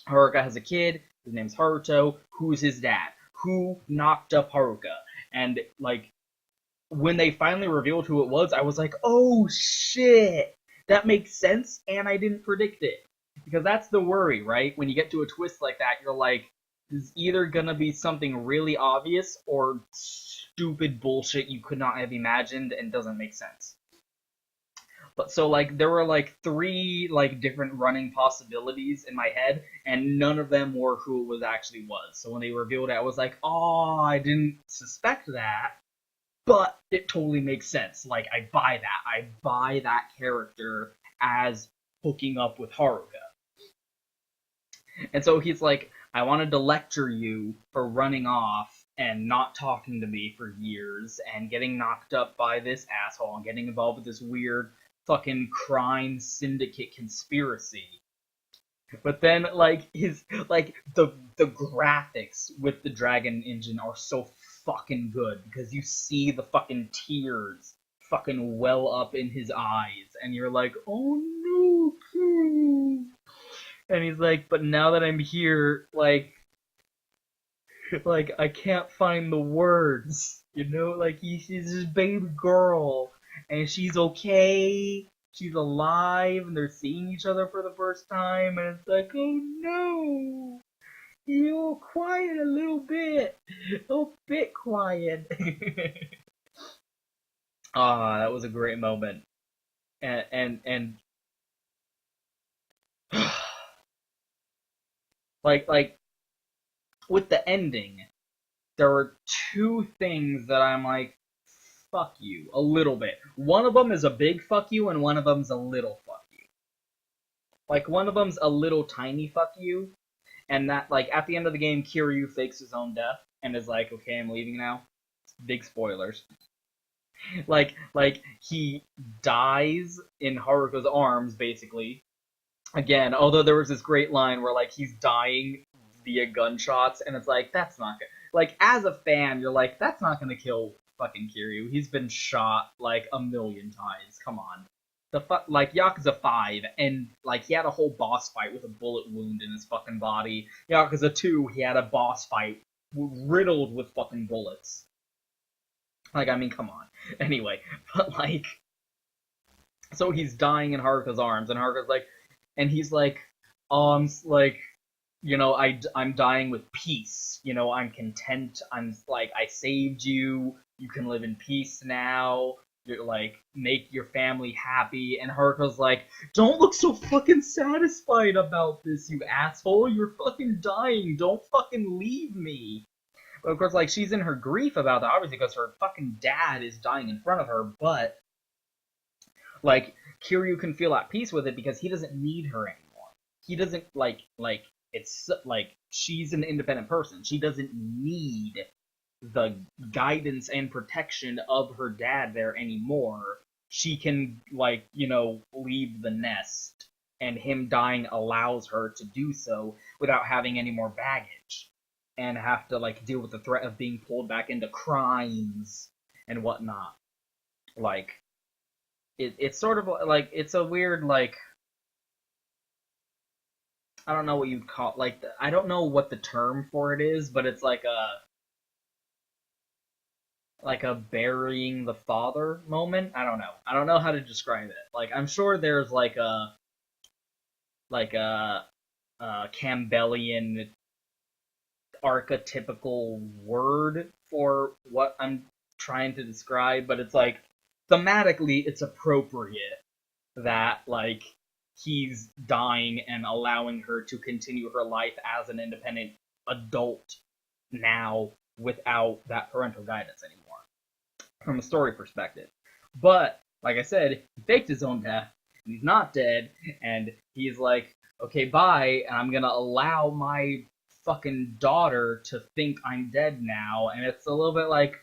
Haruka has a kid. His name's Haruto. Who's his dad? Who knocked up Haruka? And like when they finally revealed who it was, I was like, oh shit, that makes sense, and I didn't predict it. Because that's the worry, right? When you get to a twist like that, you're like, it's either gonna be something really obvious or stupid bullshit you could not have imagined and doesn't make sense. But so like there were like three like different running possibilities in my head, and none of them were who it was actually was. So when they revealed it, I was like, oh, I didn't suspect that, but it totally makes sense. Like I buy that. I buy that character as hooking up with Haruka. And so he's like, I wanted to lecture you for running off and not talking to me for years and getting knocked up by this asshole and getting involved with this weird fucking crime syndicate conspiracy. But then like his like the graphics with the Dragon engine are so fucking good because you see the fucking tears fucking well up in his eyes and you're like, "Oh no, please." And he's like, "But now that I'm here, like I can't find the words, you know? Like she's this baby girl and she's okay. She's alive and they're seeing each other for the first time and it's like, oh no. You're quiet a little bit. A bit quiet." Ah, that was a great moment. And like with the ending, there were two things that I'm like, fuck you, a little bit. One of them is a big fuck you, and one of them's a little fuck you. Like, one of them's a little tiny fuck you, and that, like, at the end of the game, Kiryu fakes his own death, and is like, okay, I'm leaving now. Big spoilers. Like, he dies in Haruka's arms, basically. Again, although there was this great line where, like, he's dying via gunshots, and it's like, that's not good. Like, as a fan, you're like, that's not gonna kill fucking Kiryu. He's been shot, like, a million times. Come on. Like, Yakuza 5, and, like, he had a whole boss fight with a bullet wound in his fucking body. Yakuza 2, he had a boss fight riddled with fucking bullets. Like, I mean, come on. Anyway, but, like, so he's dying in Haruka's arms, and Haruka's like, and he's like, like, you know, I'm dying with peace. You know, I'm content. I'm like, I saved you. You can live in peace now. You're like, make your family happy. And Haruka's like, don't look so fucking satisfied about this, you asshole. You're fucking dying. Don't fucking leave me. But of course, like, she's in her grief about that, obviously, because her fucking dad is dying in front of her, but, like, Kiryu can feel at peace with it because he doesn't need her anymore. He doesn't, it's, like, she's an independent person. She doesn't need the guidance and protection of her dad there anymore. She can, like, you know, leave the nest, and him dying allows her to do so without having any more baggage and have to like deal with the threat of being pulled back into crimes and whatnot. Like it's sort of like it's a weird like I don't know what you'd call, like, I don't know what the term for it is, but it's like a burying the father moment. I don't know. I don't know how to describe it. Like, I'm sure there's like a Campbellian archetypical word for what I'm trying to describe, but it's like thematically it's appropriate that like he's dying and allowing her to continue her life as an independent adult now without that parental guidance anymore from a story perspective. But like I said, he faked his own death and he's not dead, and he's like, okay, bye, and I'm gonna allow my fucking daughter to think I'm dead now, and it's a little bit like,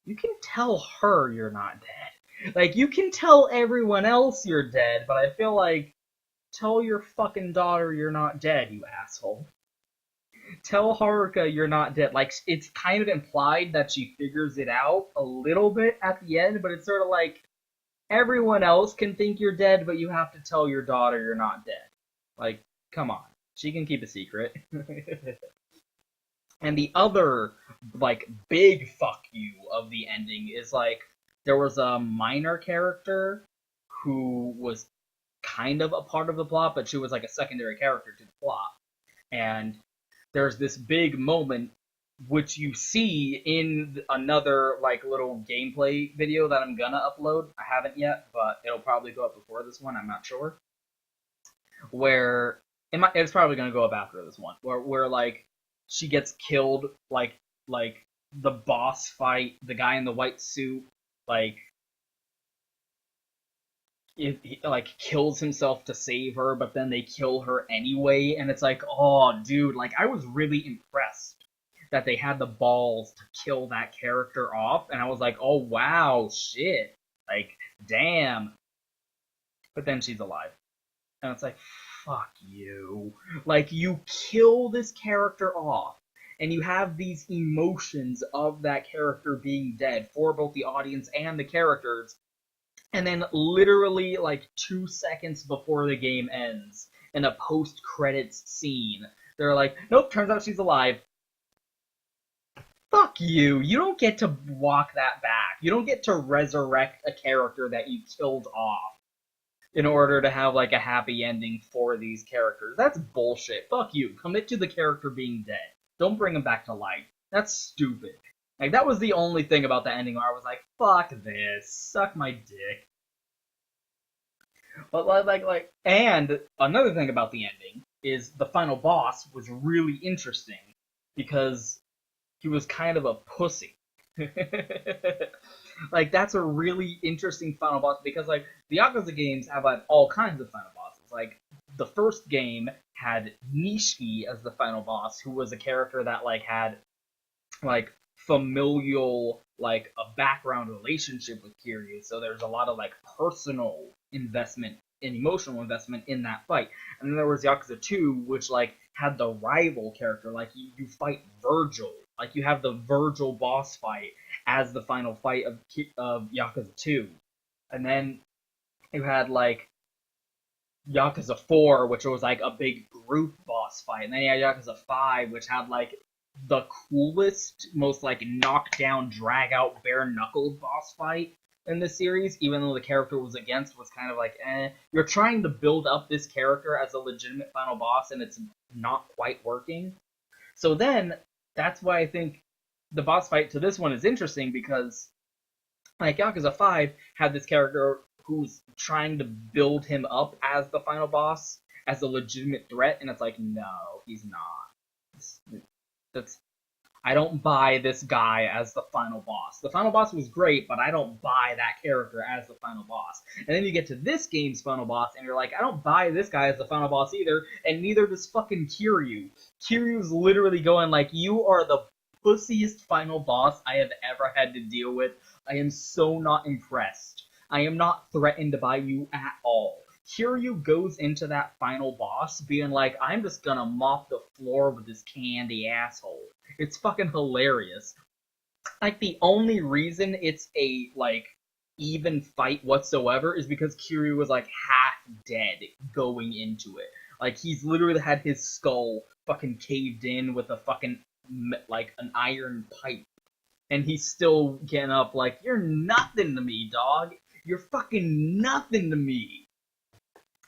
you can tell her you're not dead. Like, you can tell everyone else you're dead, but I feel like, tell your fucking daughter you're not dead, you asshole. Tell Haruka you're not dead. Like, it's kind of implied that she figures it out a little bit at the end, but it's sort of like, everyone else can think you're dead, but you have to tell your daughter you're not dead. Like, come on. She can keep a secret. And the other, like, big fuck you of the ending is, like, there was a minor character who was kind of a part of the plot, but she was, like, a secondary character to the plot. And there's this big moment which you see in another, like, little gameplay video that I'm gonna upload. I haven't yet, but it'll probably go up before this one, I'm not sure. Where, it's probably gonna go up after this one, where like, she gets killed, like, the boss fight, the guy in the white suit, like, he, like, kills himself to save her, but then they kill her anyway, and it's like, oh, dude, like, I was really impressed that they had the balls to kill that character off, and I was like, oh, wow, shit, like, damn. But then she's alive. And it's like, fuck you. Like, you kill this character off, and you have these emotions of that character being dead for both the audience and the characters, and then literally, like, 2 seconds before the game ends, in a post-credits scene, they're like, nope, turns out she's alive. Fuck you. You don't get to walk that back. You don't get to resurrect a character that you killed off in order to have, like, a happy ending for these characters. That's bullshit. Fuck you. Commit to the character being dead. Don't bring him back to life. That's stupid. Like, that was the only thing about the ending where I was like, fuck this. Suck my dick. But, and another thing about the ending is the final boss was really interesting because he was kind of a pussy. Like, that's a really interesting final boss because, like, the Yakuza games have, like, all kinds of final bosses. Like, the first game had Nishiki as the final boss, who was a character that, like, had, like, familial, like, a background relationship with Kiryu, so there's a lot of, like, personal investment and emotional investment in that fight. And then there was Yakuza 2, which, like, had the rival character, like, you fight Virgil. Like, you have the Virgil boss fight as the final fight of Yakuza 2. And then you had, like, Yakuza 4, which was, like, a big group boss fight. And then you had Yakuza 5, which had, like, the coolest, most, like, knockdown, drag-out, bare-knuckled boss fight in the series, even though the character was against was kind of like, eh. You're trying to build up this character as a legitimate final boss, and it's not quite working. So then, that's why I think the boss fight to this one is interesting, because, like, Yakuza 5 had this character who's trying to build him up as the final boss, as a legitimate threat, and it's like, no, he's not. I don't buy this guy as the final boss. The final boss was great, but I don't buy that character as the final boss. And then you get to this game's final boss, and you're like, I don't buy this guy as the final boss either, and neither does fucking Kiryu. Kiryu's literally going like, you are the pussiest final boss I have ever had to deal with. I am so not impressed. I am not threatened by you at all. Kiryu goes into that final boss being like, I'm just gonna mop the floor with this candy asshole. It's fucking hilarious. Like, the only reason it's a, like, even fight whatsoever is because Kiryu was, like, half dead going into it. Like, he's literally had his skull fucking caved in with a fucking, like, an iron pipe. And he's still getting up like, you're nothing to me, dog. You're fucking nothing to me.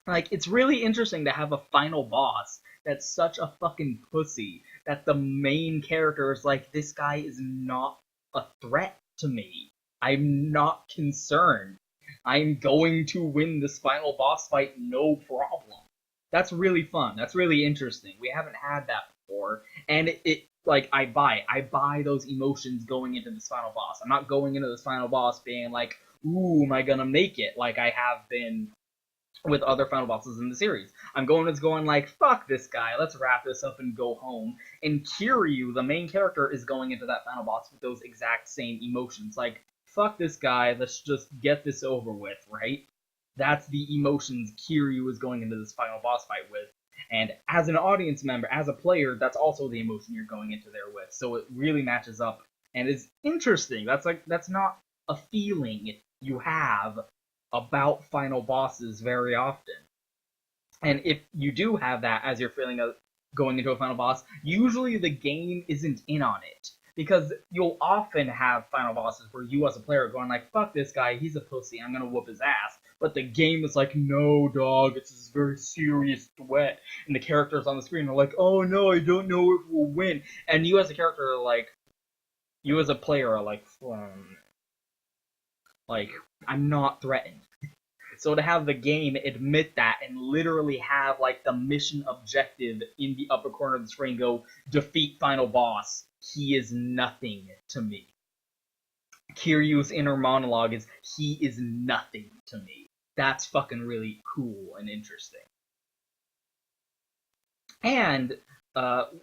Like, it's really interesting to have a final boss that's such a fucking pussy that the main character is like, this guy is not a threat to me. I'm not concerned. I'm going to win this final boss fight, no problem. That's really fun. That's really interesting. We haven't had that before, and it like I buy those emotions going into this final boss. I'm not going into this final boss being like, ooh, am I gonna make it? Like I have been with other final bosses in the series. I'm going like, fuck this guy, let's wrap this up and go home. And Kiryu, the main character, is going into that final boss with those exact same emotions. Like, fuck this guy, let's just get this over with, right? That's the emotions Kiryu is going into this final boss fight with. And as an audience member, as a player, that's also the emotion you're going into there with. So it really matches up and is interesting. That's not a feeling you have about final bosses very often. And if you do have that as you're feeling going into a final boss, usually the game isn't in on it. Because you'll often have final bosses where you as a player are going like, fuck this guy, he's a pussy, I'm gonna whoop his ass. But the game is like, no, dog, it's this very serious threat. And the characters on the screen are like, oh no, I don't know if we'll win. And you as a character are like, you as a player are like, I'm not threatened. So to have the game admit that and literally have like the mission objective in the upper corner of the screen go, defeat final boss, he is nothing to me. Kiryu's inner monologue is, he is nothing to me. That's fucking really cool and interesting. And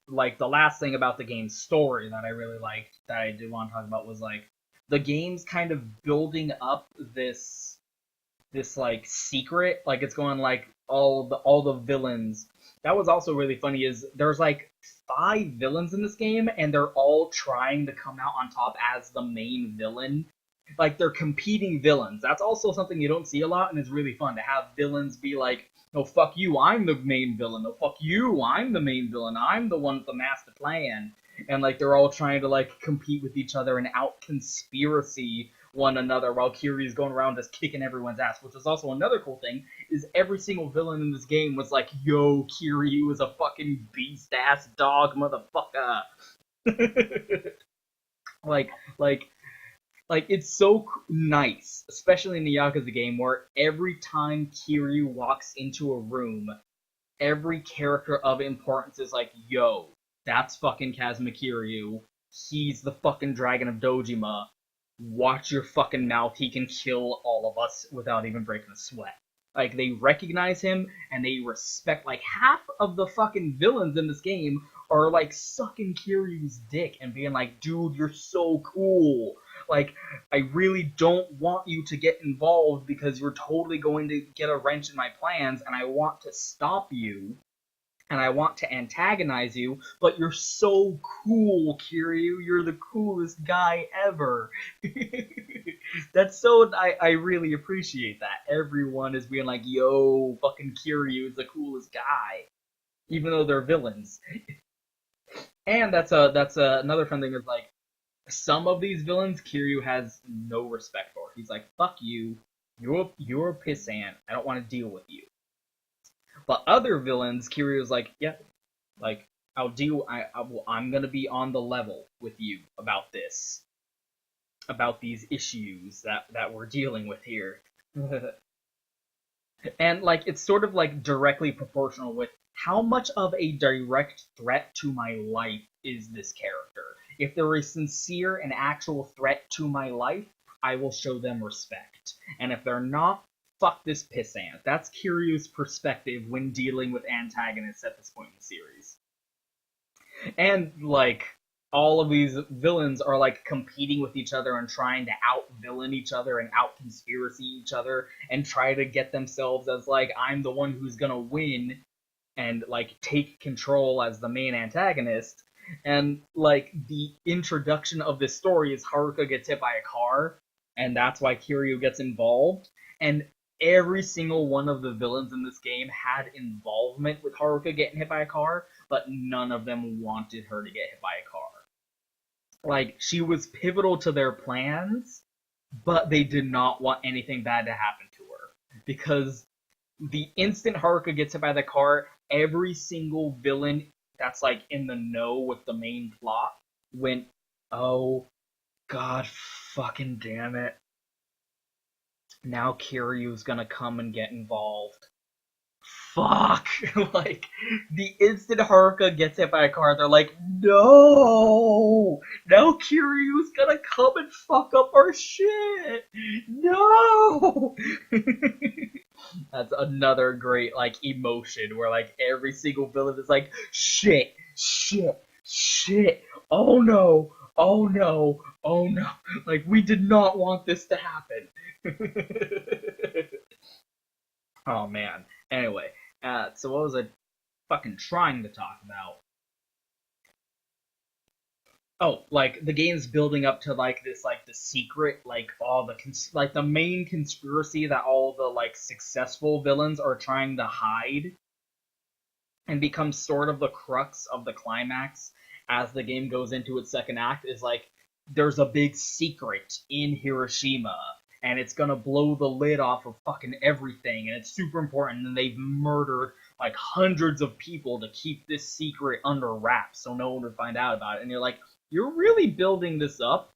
like the last thing about the game's story that I really liked that I did want to talk about was like the game's kind of building up this like secret, like it's going like all the villains. That was also really funny is there's like 5 villains in this game and they're all trying to come out on top as the main villain. Like they're competing villains. That's also something you don't see a lot and it's really fun to have villains be like, no, fuck you, I'm the main villain. No, fuck you, I'm the main villain. I'm the one with the master plan. And like they're all trying to like compete with each other and out conspiracy one another while Kiryu's going around just kicking everyone's ass, which is also another cool thing, is every single villain in this game was like, yo, Kiryu is a fucking beast-ass dog motherfucker. like, like, like, it's so nice, especially in the Yakuza game, where every time Kiryu walks into a room, every character of importance is like, yo, that's fucking Kazuma Kiryu. He's the fucking Dragon of Dojima. Watch your fucking mouth, he can kill all of us without even breaking a sweat. Like, they recognize him, and they respect, like, half of the fucking villains in this game are, like, sucking Kiryu's dick and being like, dude, you're so cool. Like, I really don't want you to get involved because you're totally going to get a wrench in my plans, and I want to stop you. And I want to antagonize you, but you're so cool, Kiryu. You're the coolest guy ever. That's so, I really appreciate that. Everyone is being like, yo, fucking Kiryu is the coolest guy. Even though they're villains. And that's another fun thing is like, some of these villains Kiryu has no respect for. He's like, fuck you. You're a pissant. I don't want to deal with you. But other villains, Kiryu's like, yeah, like, I'm gonna be on the level with you about this. About these issues that we're dealing with here. And, like, it's sort of, like, directly proportional with how much of a direct threat to my life is this character. If they're a sincere and actual threat to my life, I will show them respect. And if they're not, fuck this pissant. That's Kiryu's perspective when dealing with antagonists at this point in the series. And, like, all of these villains are, like, competing with each other and trying to out-villain each other and out-conspiracy each other and try to get themselves as, like, I'm the one who's gonna win and, like, take control as the main antagonist. And, like, the introduction of this story is Haruka gets hit by a car, and that's why Kiryu gets involved. And every single one of the villains in this game had involvement with Haruka getting hit by a car, but none of them wanted her to get hit by a car. Like, she was pivotal to their plans, but they did not want anything bad to happen to her. Because the instant Haruka gets hit by the car, every single villain that's like in the know with the main plot went, oh, god fucking damn it. Now Kiryu's gonna come and get involved. Fuck! Like, the instant Haruka gets hit by a car, they're like, no! Now Kiryu's gonna come and fuck up our shit! No! That's another great, like, emotion where, like, every single villain is like, shit, shit, shit, oh no, oh no, oh no. Like, we did not want this to happen. Oh man. Anyway, so what was I fucking trying to talk about? Oh, like the game's building up to like this, like the secret, like all the like the main conspiracy that all the like successful villains are trying to hide, and becomes sort of the crux of the climax as the game goes into its second act. Is like there's a big secret in Hiroshima and it's gonna blow the lid off of fucking everything, and it's super important, and they've murdered like hundreds of people to keep this secret under wraps so no one would find out about it. And you're like, you're really building this up?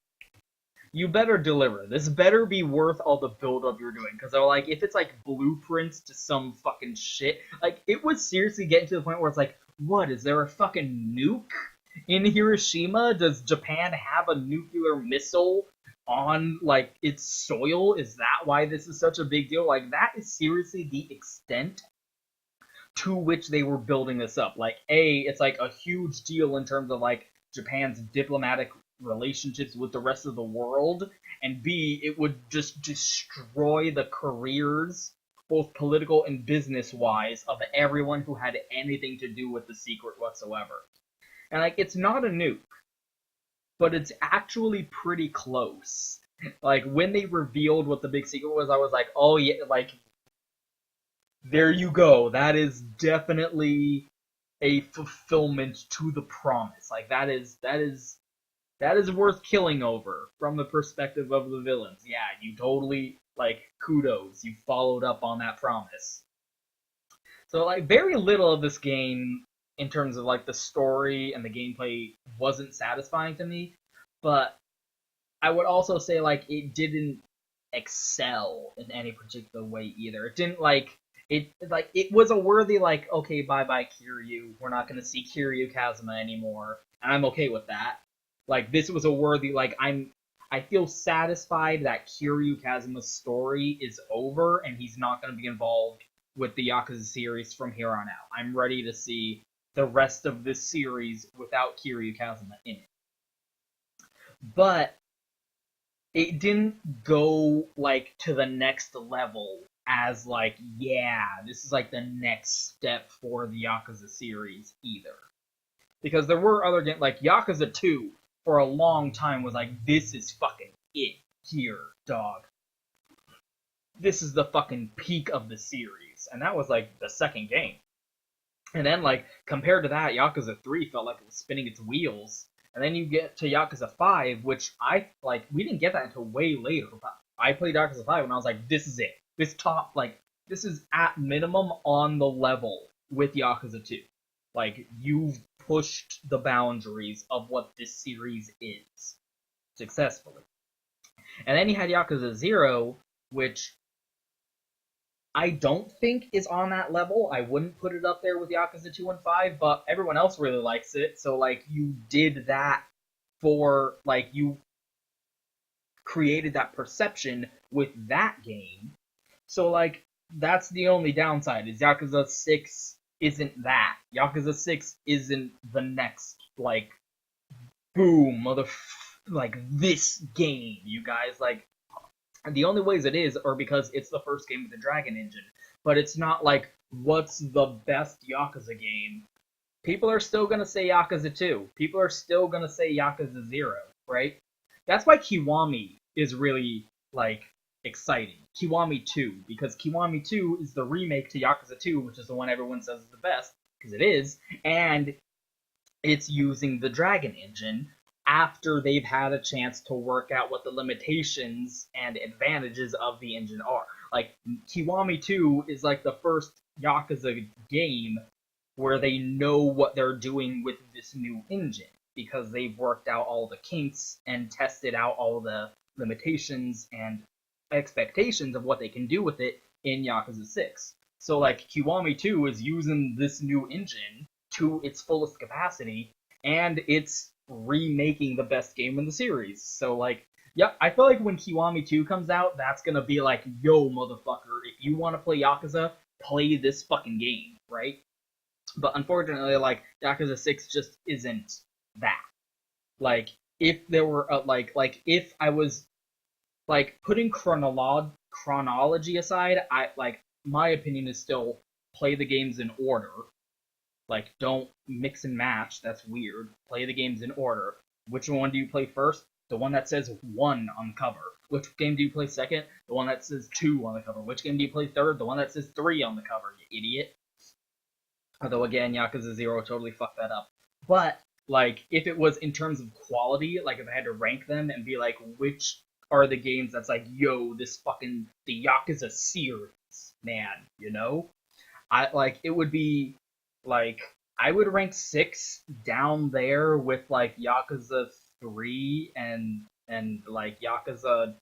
You better deliver. This better be worth all the build up you're doing. Because they're like, if it's like blueprints to some fucking shit, like it was seriously getting to the point where it's like, what, is there a fucking nuke in Hiroshima? Does Japan have a nuclear missile on like its soil? Is that why this is such a big deal? Like, that is seriously the extent to which they were building this up. Like, A, it's like a huge deal in terms of like Japan's diplomatic relationships with the rest of the world, and B, it would just destroy the careers, both political and business wise, of everyone who had anything to do with the secret whatsoever. And like, it's not a nuke, but it's actually pretty close. Like, when they revealed what the big secret was, I was like, oh yeah, like, there you go. That is definitely a fulfillment to the promise. Like, that is worth killing over from the perspective of the villains. Yeah, you totally, like, kudos. You followed up on that promise. So, like, very little of this game, in terms of, like, the story and the gameplay, wasn't satisfying to me. But I would also say, like, it didn't excel in any particular way either. It didn't, like, it was a worthy, like, okay, bye-bye Kiryu. We're not gonna see Kiryu Kazuma anymore. And I'm okay with that. Like, this was a worthy, like, I feel satisfied that Kiryu Kazuma's story is over and he's not going to be involved with the Yakuza series from here on out. I'm ready to see the rest of this series without Kiryu Kazuma in it. But it didn't go, like, to the next level as, like, yeah, this is, like, the next step for the Yakuza series either. Because there were other games, like Yakuza 2, for a long time was like, this is fucking it here, dog. This is the fucking peak of the series. And that was like the second game. And then, like, compared to that, Yakuza 3 felt like it was spinning its wheels. And then you get to Yakuza 5, which we didn't get that until way later. But I played Yakuza 5 and I was like, this is it. This is at minimum on the level with Yakuza 2. Like, you've pushed the boundaries of what this series is successfully. And then you had Yakuza 0, which I don't think is on that level. I wouldn't put it up there with Yakuza 2 and 5, but everyone else really likes it, so, like, you did that for, like, you created that perception with that game. So, like, that's the only downside, is Yakuza 6 isn't that. Yakuza 6 isn't the next, like, boom, like, this game, you guys. Like, the only ways it is are because it's the first game with the Dragon Engine. But it's not like, what's the best Yakuza game? People are still gonna say Yakuza 2. People are still gonna say Yakuza 0, right? That's why Kiwami is really, like, exciting. Kiwami 2, because Kiwami 2 is the remake to Yakuza 2, which is the one everyone says is the best, because it is, and it's using the Dragon engine after they've had a chance to work out what the limitations and advantages of the engine are. Like, Kiwami 2 is like the first Yakuza game where they know what they're doing with this new engine, because they've worked out all the kinks and tested out all the limitations and expectations of what they can do with it in Yakuza 6. So, like, Kiwami 2 is using this new engine to its fullest capacity, and it's remaking the best game in the series. So, like, yeah, I feel like when Kiwami 2 comes out, that's gonna be like, yo, motherfucker, if you want to play Yakuza, play this fucking game, right? But unfortunately, like, Yakuza 6 just isn't that. Like, if there were, if I was, like, putting chronology aside, my opinion is still play the games in order. Like, don't mix and match. That's weird. Play the games in order. Which one do you play first? The one that says 1 on the cover. Which game do you play second? The one that says 2 on the cover. Which game do you play third? The one that says 3 on the cover, you idiot. Although, again, Yakuza 0 totally fucked that up. But, like, if it was in terms of quality, like, if I had to rank them and be like, which are the games that's like, yo, the Yakuza series, man, you know? It would be, like, I would rank 6 down there with, like, Yakuza 3 and like, Yakuza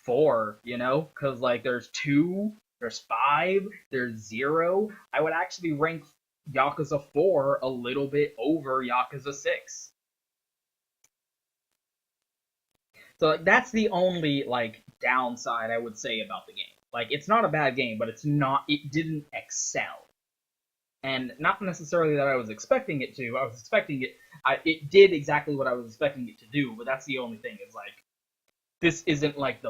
4, you know? Because, like, there's 2, there's 5, there's 0. I would actually rank Yakuza 4 a little bit over Yakuza 6. So, like, that's the only, like, downside I would say about the game. Like, it's not a bad game, but it didn't excel. And not necessarily that I was expecting it to. It did exactly what I was expecting it to do, but that's the only thing, is like, this isn't like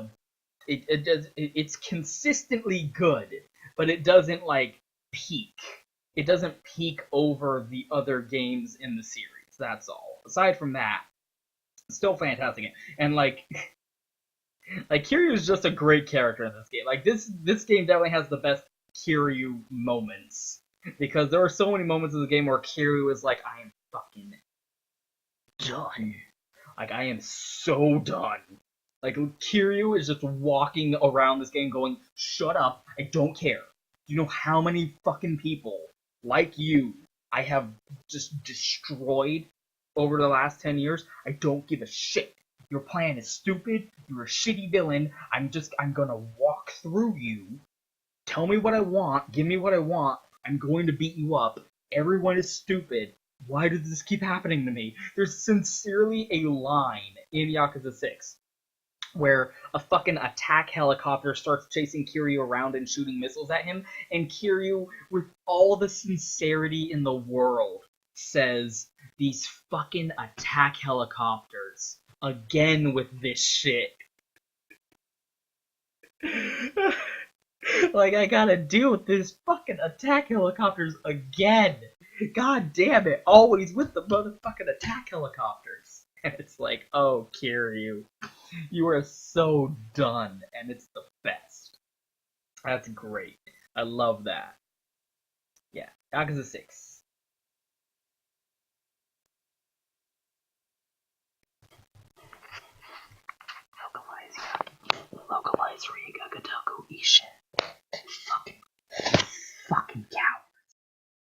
it's consistently good, but it doesn't, like, peak. It doesn't peak over the other games in the series, that's all. Aside from that, still fantastic game. And, like, Kiryu is just a great character in this game. Like, this game definitely has the best Kiryu moments. Because there are so many moments in the game where Kiryu is like, I am fucking done. Like, I am so done. Like, Kiryu is just walking around this game going, shut up, I don't care. You know how many fucking people like you I have just destroyed over the last 10 years? I don't give a shit. Your plan is stupid, you're a shitty villain, I'm gonna walk through you, tell me what I want, give me what I want, I'm going to beat you up. Everyone is stupid. Why does this keep happening to me? There's sincerely a line in Yakuza 6 where a fucking attack helicopter starts chasing Kiryu around and shooting missiles at him, and Kiryu, with all the sincerity in the world, says, these fucking attack helicopters. Again with this shit. Like, I gotta deal with this fucking attack helicopters again. God damn it, always with the motherfucking attack helicopters. And it's like, oh, Kiryu, you are so done, and it's the best. That's great. I love that. Yeah, Yakuza 6.